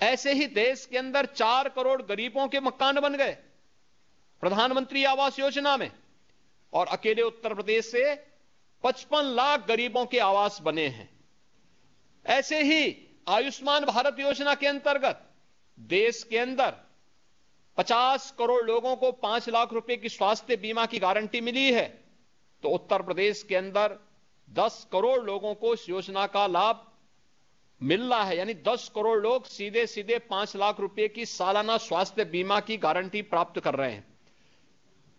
ऐसे ही देश के अंदर 4 करोड़ गरीबों के मकान बन गए प्रधानमंत्री आवास योजना में, और अकेले उत्तर प्रदेश से 55 लाख गरीबों के आवास बने हैं। ऐसे ही आयुष्मान भारत योजना के अंतर्गत देश के अंदर 50 करोड़ लोगों को 5 लाख रुपए की स्वास्थ्य बीमा की गारंटी मिली है, तो उत्तर प्रदेश के अंदर 10 करोड़ लोगों को इस योजना का लाभ मिल रहा है। यानी 10 करोड़ लोग सीधे सीधे 5 लाख रुपए की सालाना स्वास्थ्य बीमा की गारंटी प्राप्त कर रहे हैं।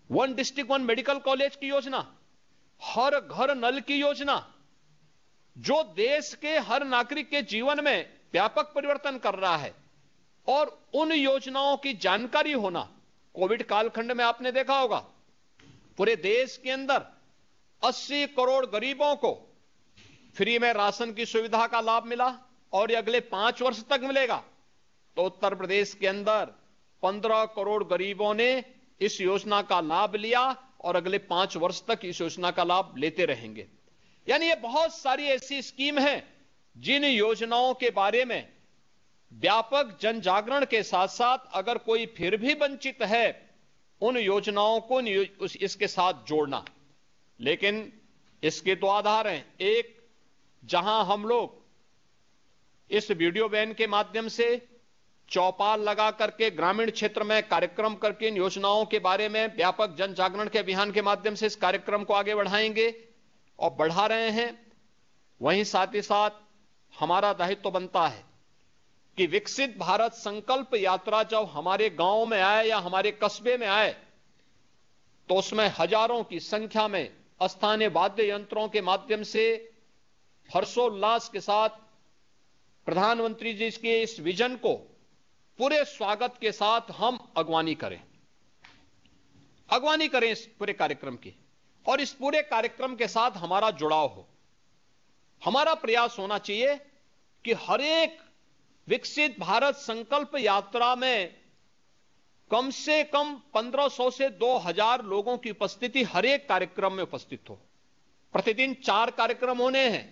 1 डिस्ट्रिक्ट 1 मेडिकल कॉलेज की योजना, हर घर नल की योजना, जो देश के हर नागरिक के जीवन में व्यापक परिवर्तन कर रहा है, और उन योजनाओं की जानकारी होना। कोविड कालखंड में आपने देखा होगा, पूरे देश के अंदर 80 करोड़ गरीबों को फ्री में राशन की सुविधा का लाभ मिला, और ये अगले 5 वर्ष तक मिलेगा। तो उत्तर प्रदेश के अंदर 15 करोड़ गरीबों ने इस योजना का लाभ लिया, और अगले 5 वर्ष तक इस योजना का लाभ लेते रहेंगे। यानी ये बहुत सारी ऐसी स्कीम हैं जिन योजनाओं के बारे में व्यापक जन जागरण के साथ साथ अगर कोई फिर भी वंचित है, उन योजनाओं को इसके साथ जोड़ना। लेकिन इसके 2 आधार हैं। एक, जहां हम लोग इस वीडियो वैन के माध्यम से चौपाल लगा करके ग्रामीण क्षेत्र में कार्यक्रम करके इन योजनाओं के बारे में व्यापक जन जागरण के अभियान के माध्यम से इस कार्यक्रम को आगे बढ़ाएंगे और बढ़ा रहे हैं, वहीं साथ ही साथ हमारा दायित्व बनता है कि विकसित भारत संकल्प यात्रा जब हमारे गांव में आए या हमारे कस्बे में आए, तो उसमें हजारों की संख्या में स्थानीय वाद्य यंत्रों के माध्यम से हर्षोल्लास के साथ प्रधानमंत्री जी के इस विजन को पूरे स्वागत के साथ हम अगवानी करें इस पूरे कार्यक्रम की, और इस पूरे कार्यक्रम के साथ हमारा जुड़ाव हो। हमारा प्रयास होना चाहिए कि हर एक विकसित भारत संकल्प यात्रा में कम से कम 1500 से 2000 लोगों की उपस्थिति हर एक कार्यक्रम में उपस्थित हो। प्रतिदिन 4 कार्यक्रम होने हैं,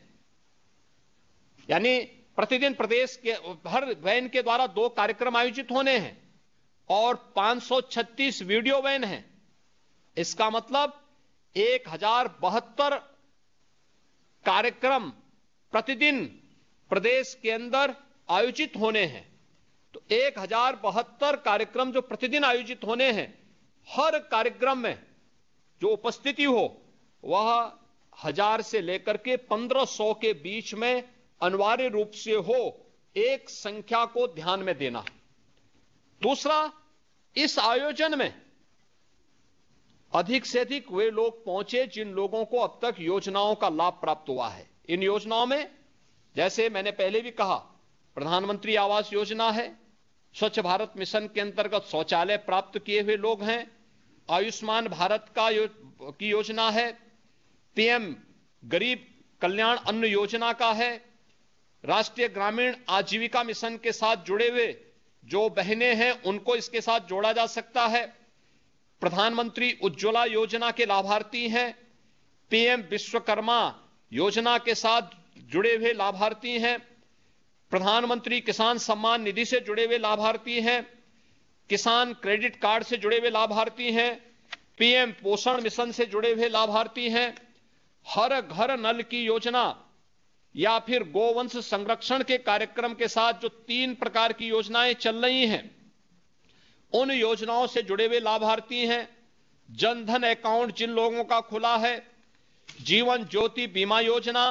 यानी प्रतिदिन प्रदेश के हर वैन के द्वारा 2 कार्यक्रम आयोजित होने हैं, और 536 वीडियो वैन हैं। इसका मतलब 1072 कार्यक्रम प्रतिदिन प्रदेश के अंदर आयोजित होने हैं। तो 1072 कार्यक्रम जो प्रतिदिन आयोजित होने हैं, हर कार्यक्रम में जो उपस्थिति हो वह 1000 से लेकर के 1500 के बीच में अनिवार्य रूप से हो, एक संख्या को ध्यान में देना। दूसरा, इस आयोजन में अधिक से अधिक वे लोग पहुंचे जिन लोगों को अब तक योजनाओं का लाभ प्राप्त हुआ है। इन योजनाओं में, जैसे मैंने पहले भी कहा, प्रधानमंत्री आवास योजना है, स्वच्छ भारत मिशन के अंतर्गत शौचालय प्राप्त किए हुए लोग हैं, आयुष्मान भारत की योजना है, पीएम गरीब कल्याण अन्न योजना का है, राष्ट्रीय ग्रामीण आजीविका मिशन के साथ जुड़े हुए जो बहनें हैं उनको इसके साथ जोड़ा जा सकता है, प्रधानमंत्री उज्ज्वला योजना के लाभार्थी हैं, पीएम विश्वकर्मा योजना के साथ जुड़े हुए लाभार्थी हैं, प्रधानमंत्री किसान सम्मान निधि से जुड़े हुए लाभार्थी हैं, किसान क्रेडिट कार्ड से जुड़े हुए लाभार्थी हैं, पीएम पोषण मिशन से जुड़े हुए लाभार्थी हैं, हर घर नल की योजना या फिर गोवंश संरक्षण के कार्यक्रम के साथ जो 3 प्रकार की योजनाएं चल रही हैं, उन योजनाओं से जुड़े हुए लाभार्थी हैं, जनधन अकाउंट जिन लोगों का खुला है, जीवन ज्योति बीमा योजना,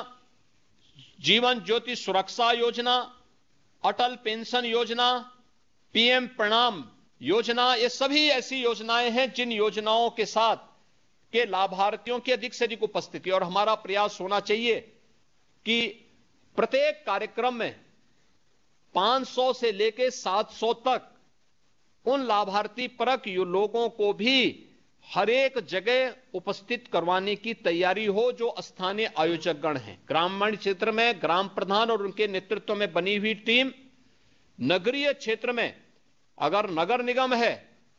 जीवन ज्योति सुरक्षा योजना, अटल पेंशन योजना, पीएम प्रणाम योजना, ये सभी ऐसी योजनाएं हैं जिन योजनाओं के साथ के लाभार्थियों की अधिक से अधिक उपस्थिति, और हमारा प्रयास होना चाहिए कि प्रत्येक कार्यक्रम में 500 से लेकर 700 तक उन लाभार्थी परक लोगों को भी हर एक जगह उपस्थित करवाने की तैयारी हो जो स्थानीय आयोजकगण हैं। ग्रामीण क्षेत्र में ग्राम प्रधान और उनके नेतृत्व में बनी हुई टीम, नगरीय क्षेत्र में अगर नगर निगम है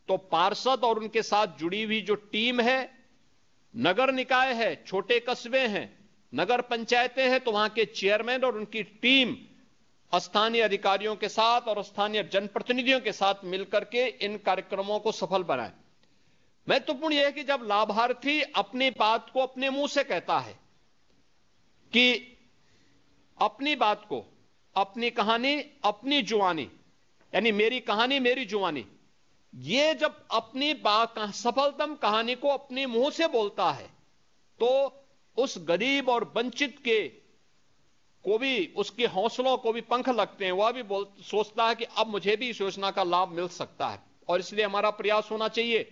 तो पार्षद और उनके साथ जुड़ी हुई जो टीम है, नगर निकाय है, छोटे कस्बे हैं, नगर पंचायतें हैं तो वहां के चेयरमैन और उनकी टीम स्थानीय अधिकारियों के साथ और स्थानीय जनप्रतिनिधियों के साथ मिलकर के इन कार्यक्रमों को सफल बनाएं। महत्वपूर्ण यह है कि जब लाभार्थी अपनी बात को अपने मुंह से कहता है कि अपनी बात को, अपनी कहानी अपनी जुबानी, यानी मेरी कहानी मेरी जुबानी, ये जब अपनी सफलतम कहानी को अपने मुंह से बोलता है तो उस गरीब और वंचित के को भी, उसके हौसलों को भी पंख लगते हैं, वह भी सोचता है कि अब मुझे भी इस योजना का लाभ मिल सकता है। और इसलिए हमारा प्रयास होना चाहिए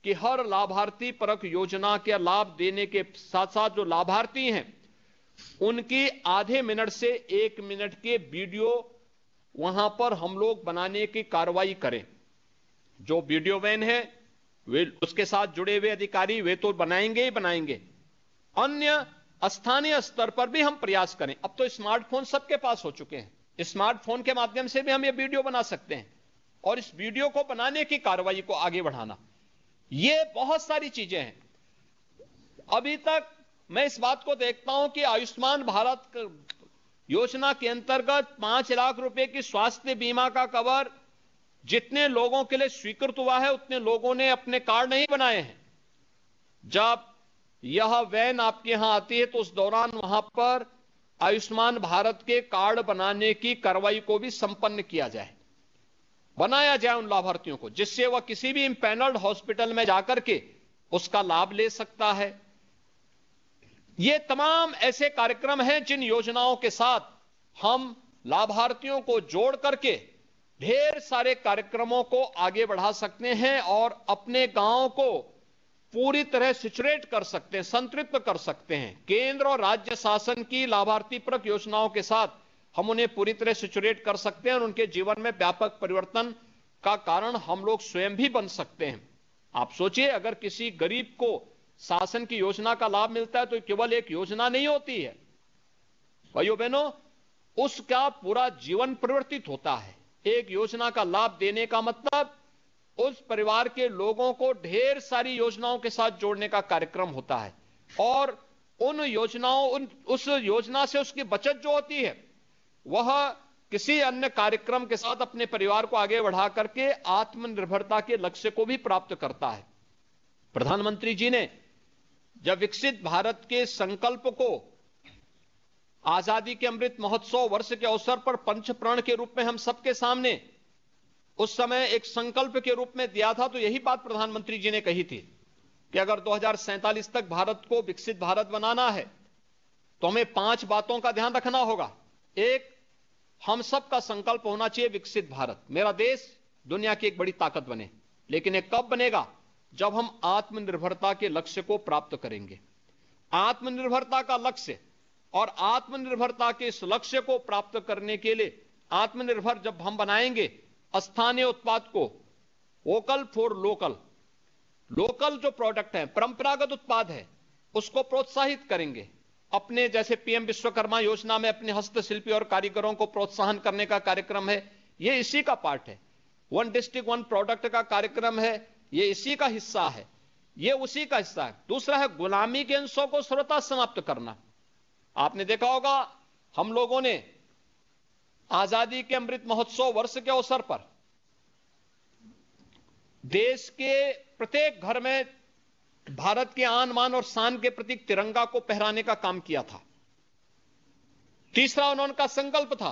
कि हर लाभार्थी परक योजना के लाभ देने के साथ साथ जो लाभार्थी हैं उनकी आधे मिनट से 1 मिनट के वीडियो वहां पर हम लोग बनाने की कार्रवाई करें। जो वीडियो वैन है वे, उसके साथ जुड़े हुए अधिकारी वे तो बनाएंगे ही बनाएंगे, अन्य स्थानीय स्तर पर भी हम प्रयास करें। अब तो स्मार्टफोन सबके पास हो चुके हैं, स्मार्टफोन के माध्यम से भी हम ये वीडियो बना सकते हैं और इस वीडियो को बनाने की कार्रवाई को आगे बढ़ाना, ये बहुत सारी चीजें हैं। अभी तक मैं इस बात को देखता हूं कि आयुष्मान भारत योजना के अंतर्गत 5 लाख रुपए की स्वास्थ्य बीमा का कवर जितने लोगों के लिए स्वीकृत हुआ है उतने लोगों ने अपने कार्ड नहीं बनाए हैं। जब यह वैन आपके यहां आती है तो उस दौरान वहां पर आयुष्मान भारत के कार्ड बनाने की कार्रवाई को भी संपन्न किया जाए, बनाया जाए उन लाभार्थियों को, जिससे वह किसी भी इंपैनल्ड हॉस्पिटल में जाकर के उसका लाभ ले सकता है। ये तमाम ऐसे कार्यक्रम हैं जिन योजनाओं के साथ हम लाभार्थियों को जोड़ करके ढेर सारे कार्यक्रमों को आगे बढ़ा सकते हैं और अपने गांव को पूरी तरह सिचुएट कर सकते हैं, संतृप्त कर सकते हैं। केंद्र और राज्य शासन की लाभार्थी परक योजनाओं के साथ हम उन्हें पूरी तरह सिचुएट कर सकते हैं और उनके जीवन में व्यापक परिवर्तन का कारण हम लोग स्वयं भी बन सकते हैं। आप सोचिए, अगर किसी गरीब को शासन की योजना का लाभ मिलता है तो केवल एक योजना नहीं होती है भाइयों बहनों, उसका पूरा जीवन परिवर्तित होता है। एक योजना का लाभ देने का मतलब उस परिवार के लोगों को ढेर सारी योजनाओं के साथ जोड़ने का कार्यक्रम होता है और उन योजनाओं उस योजना से उसकी बचत जो होती है वह किसी अन्य कार्यक्रम के साथ अपने परिवार को आगे बढ़ा करके आत्मनिर्भरता के लक्ष्य को भी प्राप्त करता है। प्रधानमंत्री जी ने जब विकसित भारत के संकल्प को आजादी के अमृत महोत्सव वर्ष के अवसर पर पंचप्राण के रूप में हम सबके सामने उस समय एक संकल्प के रूप में दिया था, तो यही बात प्रधानमंत्री जी ने कही थी कि अगर 2047 तक भारत को विकसित भारत बनाना है तो हमें 5 बातों का ध्यान रखना होगा। एक, हम सबका संकल्प होना चाहिए विकसित भारत, मेरा देश दुनिया की एक बड़ी ताकत बने। लेकिन ये कब बनेगा? जब हम आत्मनिर्भरता के लक्ष्य को प्राप्त करेंगे। आत्मनिर्भरता का लक्ष्य और आत्मनिर्भरता के इस लक्ष्य को प्राप्त करने के लिए आत्मनिर्भर जब हम बनाएंगे, स्थानीय उत्पाद को, वोकल फॉर लोकल, लोकल जो प्रोडक्ट है, परंपरागत उत्पाद है, उसको प्रोत्साहित करेंगे। अपने जैसे पीएम विश्वकर्मा योजना में अपने हस्तशिल्पी और कारीगरों को प्रोत्साहन करने का कार्यक्रम है, ये इसी का पार्ट है। 1 डिस्ट्रिक्ट 1 प्रोडक्ट का कार्यक्रम है, ये इसी का हिस्सा है, ये उसी का हिस्सा है। दूसरा है गुलामी के अंशों को सर्वथा समाप्त करना। आपने देखा होगा हम लोगों ने आजादी के अमृत महोत्सव वर्ष के अवसर पर देश के प्रत्येक घर में भारत के आन मान और शान के प्रतीक तिरंगा को फहराने का काम किया था। तीसरा उनका संकल्प था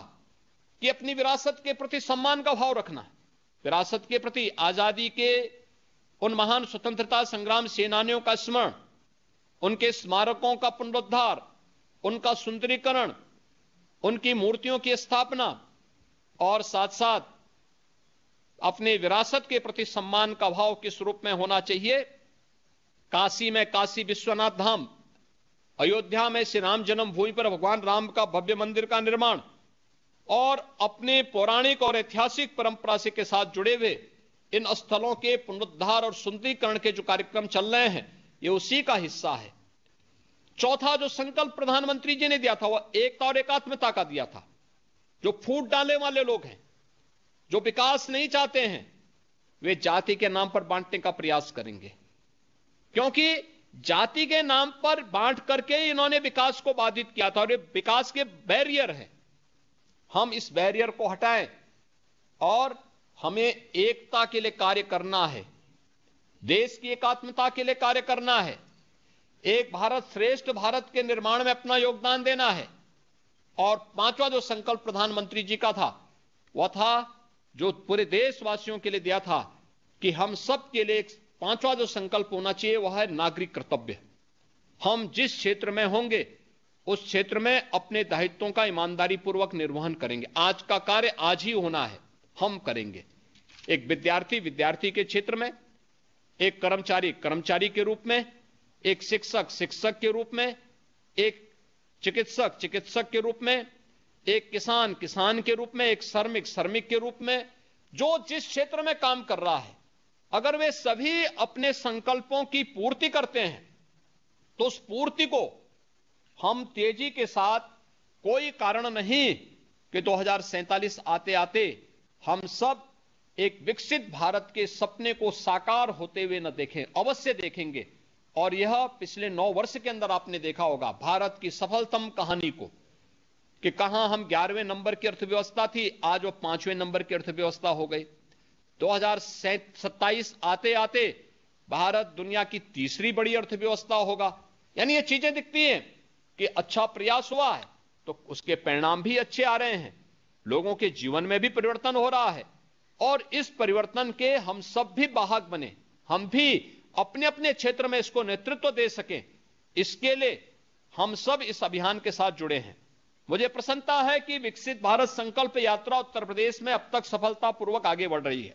कि अपनी विरासत के प्रति सम्मान का भाव रखना, विरासत के प्रति, आजादी के उन महान स्वतंत्रता संग्राम सेनानियों का स्मरण, उनके स्मारकों का पुनरुद्धार, उनका सुंदरीकरण, उनकी मूर्तियों की स्थापना और साथ साथ अपने विरासत के प्रति सम्मान का भाव किस रूप में होना चाहिए। काशी में काशी विश्वनाथ धाम, अयोध्या में श्री राम जन्मभूमि पर भगवान राम का भव्य मंदिर का निर्माण और अपने पौराणिक और ऐतिहासिक परंपरा से के साथ जुड़े हुए इन स्थलों के पुनरुद्धार और सुंदरीकरण के जो कार्यक्रम चल रहे हैं, ये उसी का हिस्सा है। चौथा जो संकल्प प्रधानमंत्री जी ने दिया था वह एकता और एकात्मता का दिया था। जो फूट डालने वाले लोग हैं, जो विकास नहीं चाहते हैं, वे जाति के नाम पर बांटने का प्रयास करेंगे, क्योंकि जाति के नाम पर बांट करके इन्होंने विकास को बाधित किया था और ये विकास के बैरियर है। हम इस बैरियर को हटाएं और हमें एकता के लिए कार्य करना है, देश की एकात्मता के लिए कार्य करना है, एक भारत श्रेष्ठ भारत के निर्माण में अपना योगदान देना है। और पांचवा जो संकल्प प्रधानमंत्री जी का था वह था जो पूरे देशवासियों के लिए दिया था कि हम सब के लिए पांचवा जो संकल्प होना चाहिए वह है नागरिक कर्तव्य। हम जिस क्षेत्र में होंगे उस क्षेत्र में अपने दायित्वों का ईमानदारी पूर्वक निर्वहन करेंगे। आज का कार्य आज ही होना है, हम करेंगे। एक विद्यार्थी विद्यार्थी के क्षेत्र में, एक कर्मचारी कर्मचारी के रूप में, एक शिक्षक शिक्षक के रूप में, एक चिकित्सक चिकित्सक के रूप में, एक किसान किसान के रूप में, एक श्रमिक श्रमिक के रूप में, जो जिस क्षेत्र में काम कर रहा है, अगर वे सभी अपने संकल्पों की पूर्ति करते हैं तो उस पूर्ति को हम तेजी के साथ, कोई कारण नहीं कि 2047 आते आते हम सब एक विकसित भारत के सपने को साकार होते हुए न देखें, अवश्य देखेंगे। और यह पिछले 9 वर्ष के अंदर आपने देखा होगा भारत की सफलतम कहानी को, कि कहां हम 11वें नंबर की अर्थव्यवस्था थी, आज वो 5वें नंबर की अर्थव्यवस्था हो गई। 2027 आते आते भारत दुनिया की तीसरी बड़ी अर्थव्यवस्था होगा। यानी ये चीजें दिखती हैं कि अच्छा प्रयास हुआ है तो उसके परिणाम भी अच्छे आ रहे हैं, लोगों के जीवन में भी परिवर्तन हो रहा है। और इस परिवर्तन के हम सब भी वाहक बने, हम भी अपने अपने क्षेत्र में इसको नेतृत्व दे सकें, इसके लिए हम सब इस अभियान के साथ जुड़े हैं। मुझे प्रसन्नता है कि विकसित भारत संकल्प यात्रा उत्तर प्रदेश में अब तक सफलतापूर्वक आगे बढ़ रही है।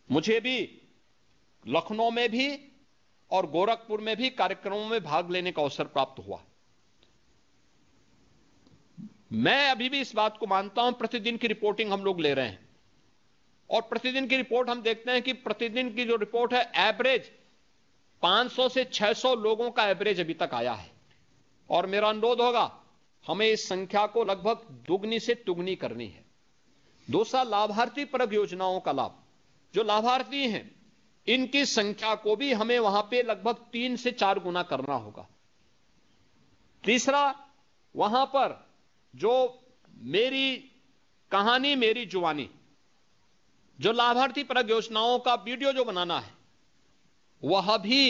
मुझे भी लखनऊ में भी और गोरखपुर में भी कार्यक्रमों में भाग लेने का अवसर प्राप्त हुआ। मैं अभी भी इस बात को मानता हूं, प्रतिदिन की रिपोर्टिंग हम लोग ले रहे हैं और प्रतिदिन की रिपोर्ट हम देखते हैं कि प्रतिदिन की जो रिपोर्ट है एवरेज 500 से 600 लोगों का एवरेज अभी तक आया है। और मेरा अनुरोध होगा हमें इस संख्या को लगभग दुगनी से तुगनी करनी है। दूसरा, लाभार्थी परक योजनाओं का लाभ, जो लाभार्थी हैं इनकी संख्या को भी हमें वहां पे लगभग 3 से 4 गुना करना होगा। तीसरा, वहां पर जो मेरी कहानी मेरी जुबानी, जो लाभार्थी परक योजनाओं का वीडियो जो बनाना है वह भी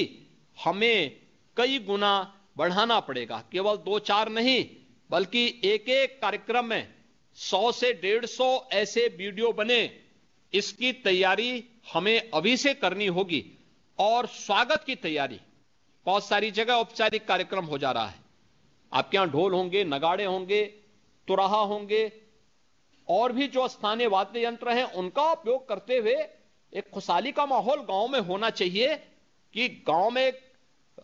हमें कई गुना बढ़ाना पड़ेगा। केवल 2-4 नहीं बल्कि एक एक कार्यक्रम में 100 से 150 ऐसे वीडियो बने, इसकी तैयारी हमें अभी से करनी होगी। और स्वागत की तैयारी, बहुत सारी जगह औपचारिक कार्यक्रम हो जा रहा है, आपके यहां ढोल होंगे, नगाड़े होंगे, तुराहा होंगे और भी जो स्थानीय वाद्य यंत्र हैं उनका उपयोग करते हुए एक खुशहाली का माहौल गांव में होना चाहिए कि गांव में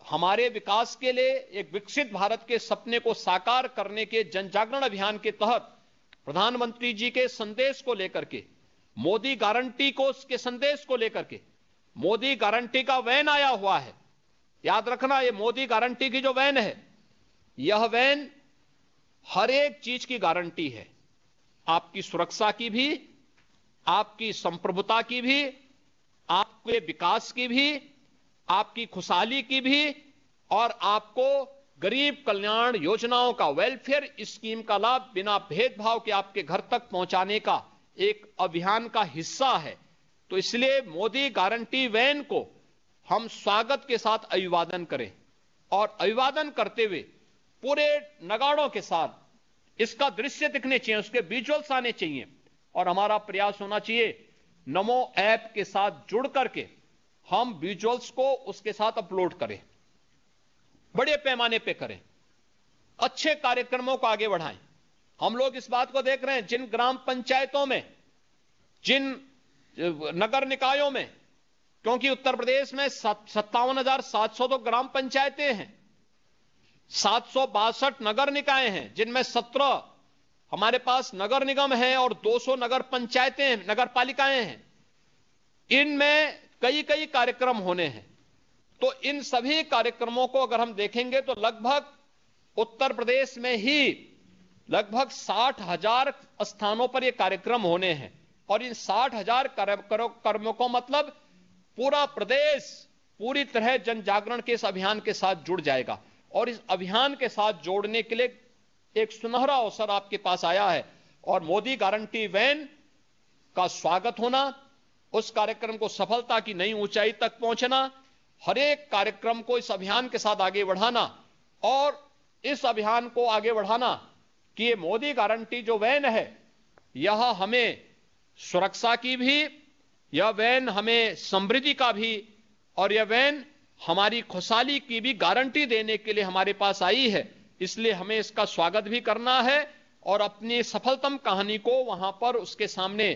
हमारे विकास के लिए एक विकसित भारत के सपने को साकार करने के जन जागरण अभियान के तहत प्रधानमंत्री जी के संदेश को लेकर के, मोदी गारंटी को उसके संदेश को लेकर के, मोदी गारंटी का वैन आया हुआ है। याद रखना, ये मोदी गारंटी की जो वैन है, यह वैन हर एक चीज की गारंटी है, आपकी सुरक्षा की भी, आपकी संप्रभुता की भी, आपके विकास की भी, आपकी खुशहाली की भी और आपको गरीब कल्याण योजनाओं का, वेलफेयर स्कीम का लाभ बिना भेदभाव के आपके घर तक पहुंचाने का एक अभियान का हिस्सा है। तो इसलिए मोदी गारंटी वैन को हम स्वागत के साथ अभिवादन करें और अभिवादन करते हुए पूरे नगाड़ों के साथ इसका दृश्य दिखने चाहिए, उसके विजुअल्स आने चाहिए और हमारा प्रयास होना चाहिए नमो ऐप के साथ जुड़ करके हम विजुअल्स को उसके साथ अपलोड करें, बड़े पैमाने पे करें, अच्छे कार्यक्रमों को आगे बढ़ाएं। हम लोग इस बात को देख रहे हैं जिन ग्राम पंचायतों में, जिन नगर निकायों में, क्योंकि उत्तर प्रदेश में 57,700 तो ग्राम पंचायतें हैं, 762 नगर निकाय हैं, जिनमें 17 हमारे पास नगर निगम है और 200 नगर पंचायतें, नगर पालिकाएं हैं। इनमें कई कई कार्यक्रम होने हैं। तो इन सभी कार्यक्रमों को अगर हम देखेंगे तो लगभग उत्तर प्रदेश में ही लगभग 60,000 स्थानों पर ये कार्यक्रम होने हैं। और इन 60,000 कार्यक्रमों को मतलब पूरा प्रदेश पूरी तरह जन जागरण के इस अभियान के साथ जुड़ जाएगा। और इस अभियान के साथ जोड़ने के लिए एक सुनहरा अवसर आपके पास आया है और मोदी गारंटी वैन का स्वागत होना, उस कार्यक्रम को सफलता की नई ऊंचाई तक पहुंचना, हर एक कार्यक्रम को इस अभियान के साथ आगे बढ़ाना और इस अभियान को आगे बढ़ाना कि ये मोदी गारंटी जो वैन है यह हमें सुरक्षा की भी, यह वैन हमें समृद्धि का भी और यह वैन हमारी खुशहाली की भी गारंटी देने के लिए हमारे पास आई है। इसलिए हमें इसका स्वागत भी करना है और अपनी सफलतम कहानी को वहां पर उसके सामने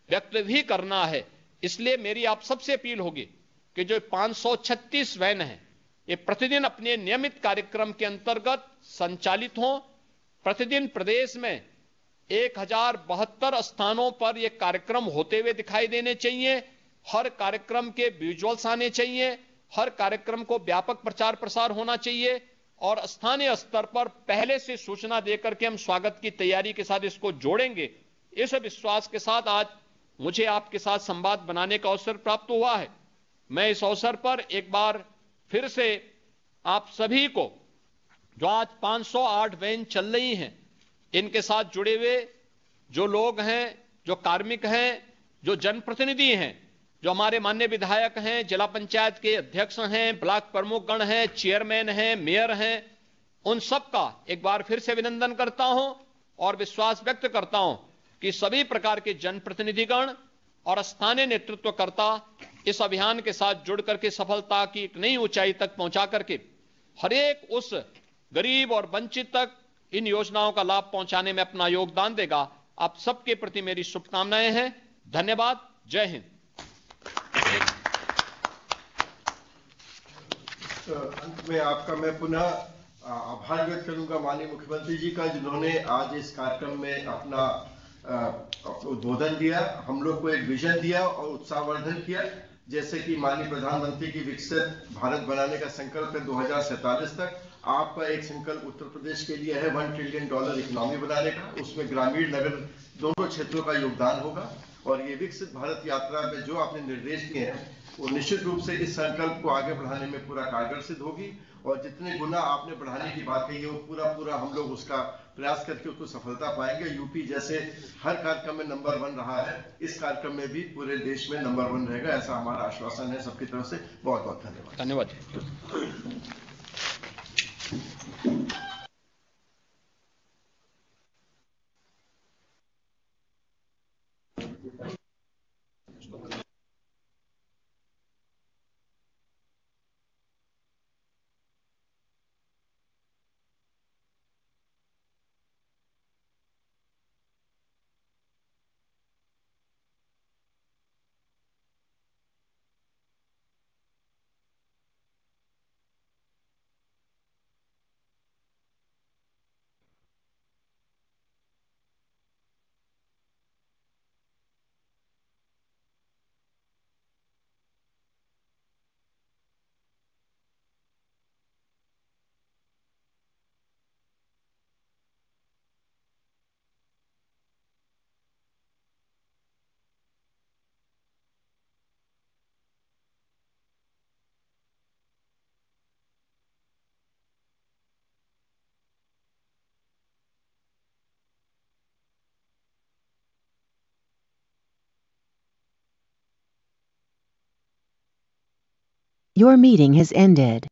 व्यक्त भी करना है। इसलिए मेरी आप सबसे अपील होगी कि जो 536 वैन हैं ये प्रतिदिन अपने नियमित कार्यक्रम के अंतर्गत संचालित हों। प्रतिदिन प्रदेश में 1072 स्थानों पर यह कार्यक्रम होते हुए दिखाई देने चाहिए। हर कार्यक्रम के विजुअल्स आने चाहिए, हर कार्यक्रम को व्यापक प्रचार प्रसार होना चाहिए और स्थानीय स्तर पर पहले से सूचना देकर के हम स्वागत की तैयारी के साथ इसको जोड़ेंगे। इस विश्वास के साथ आज मुझे आपके साथ संवाद बनाने का अवसर प्राप्त हुआ है। मैं इस अवसर पर एक बार फिर से आप सभी को, जो आज 508 वैन चल रही हैं, इनके साथ जुड़े हुए जो लोग हैं, जो कार्मिक हैं, जो जनप्रतिनिधि हैं, जो हमारे माननीय विधायक हैं, जिला पंचायत के अध्यक्ष हैं, ब्लॉक प्रमुखगण हैं, चेयरमैन हैं, मेयर हैं, उन सब का एक बार फिर से अभिनंदन करता हूं और विश्वास व्यक्त करता हूं कि सभी प्रकार के जनप्रतिनिधिगण और स्थानीय नेतृत्वकर्ता इस अभियान के साथ जुड़ करके सफलता की एक नई ऊंचाई तक पहुंचा करके हर एक उस गरीब और वंचित तक इन योजनाओं का लाभ पहुंचाने में अपना योगदान देगा। आप सबके प्रति मेरी शुभकामनाएं हैं। धन्यवाद। जय हिंद। अंत में आपका मैं पुनः आभार व्यक्त करूंगा माननीय मुख्यमंत्री जी का, जिन्होंने आज इस कार्यक्रम में अपना उद्बोधन दिया, हम लोग को एक विजन दिया और उत्साहवर्धन किया। जैसे कि माननीय प्रधानमंत्री की विकसित भारत बनाने का संकल्प है 2047 तक, आपका एक संकल्प उत्तर प्रदेश के लिए है $1 ट्रिलियन इकोनॉमी बनाने का। उसमें ग्रामीण नगर दोनों क्षेत्रों का योगदान होगा और ये विकसित भारत यात्रा में जो आपने निर्देश दिए हैं वो निश्चित रूप से इस संकल्प को आगे बढ़ाने में पूरा कारगर सिद्ध होगी। और जितने गुना आपने बढ़ाने की बात कही है वो पूरा हम लोग उसका प्रयास करके उसको सफलता पाएंगे। यूपी जैसे हर कार्यक्रम में नंबर 1 रहा है, इस कार्यक्रम में भी पूरे देश में नंबर 1 रहेगा, ऐसा हमारा आश्वासन है सबकी तरफ से। बहुत बहुत धन्यवाद। धन्यवाद। Your meeting has ended.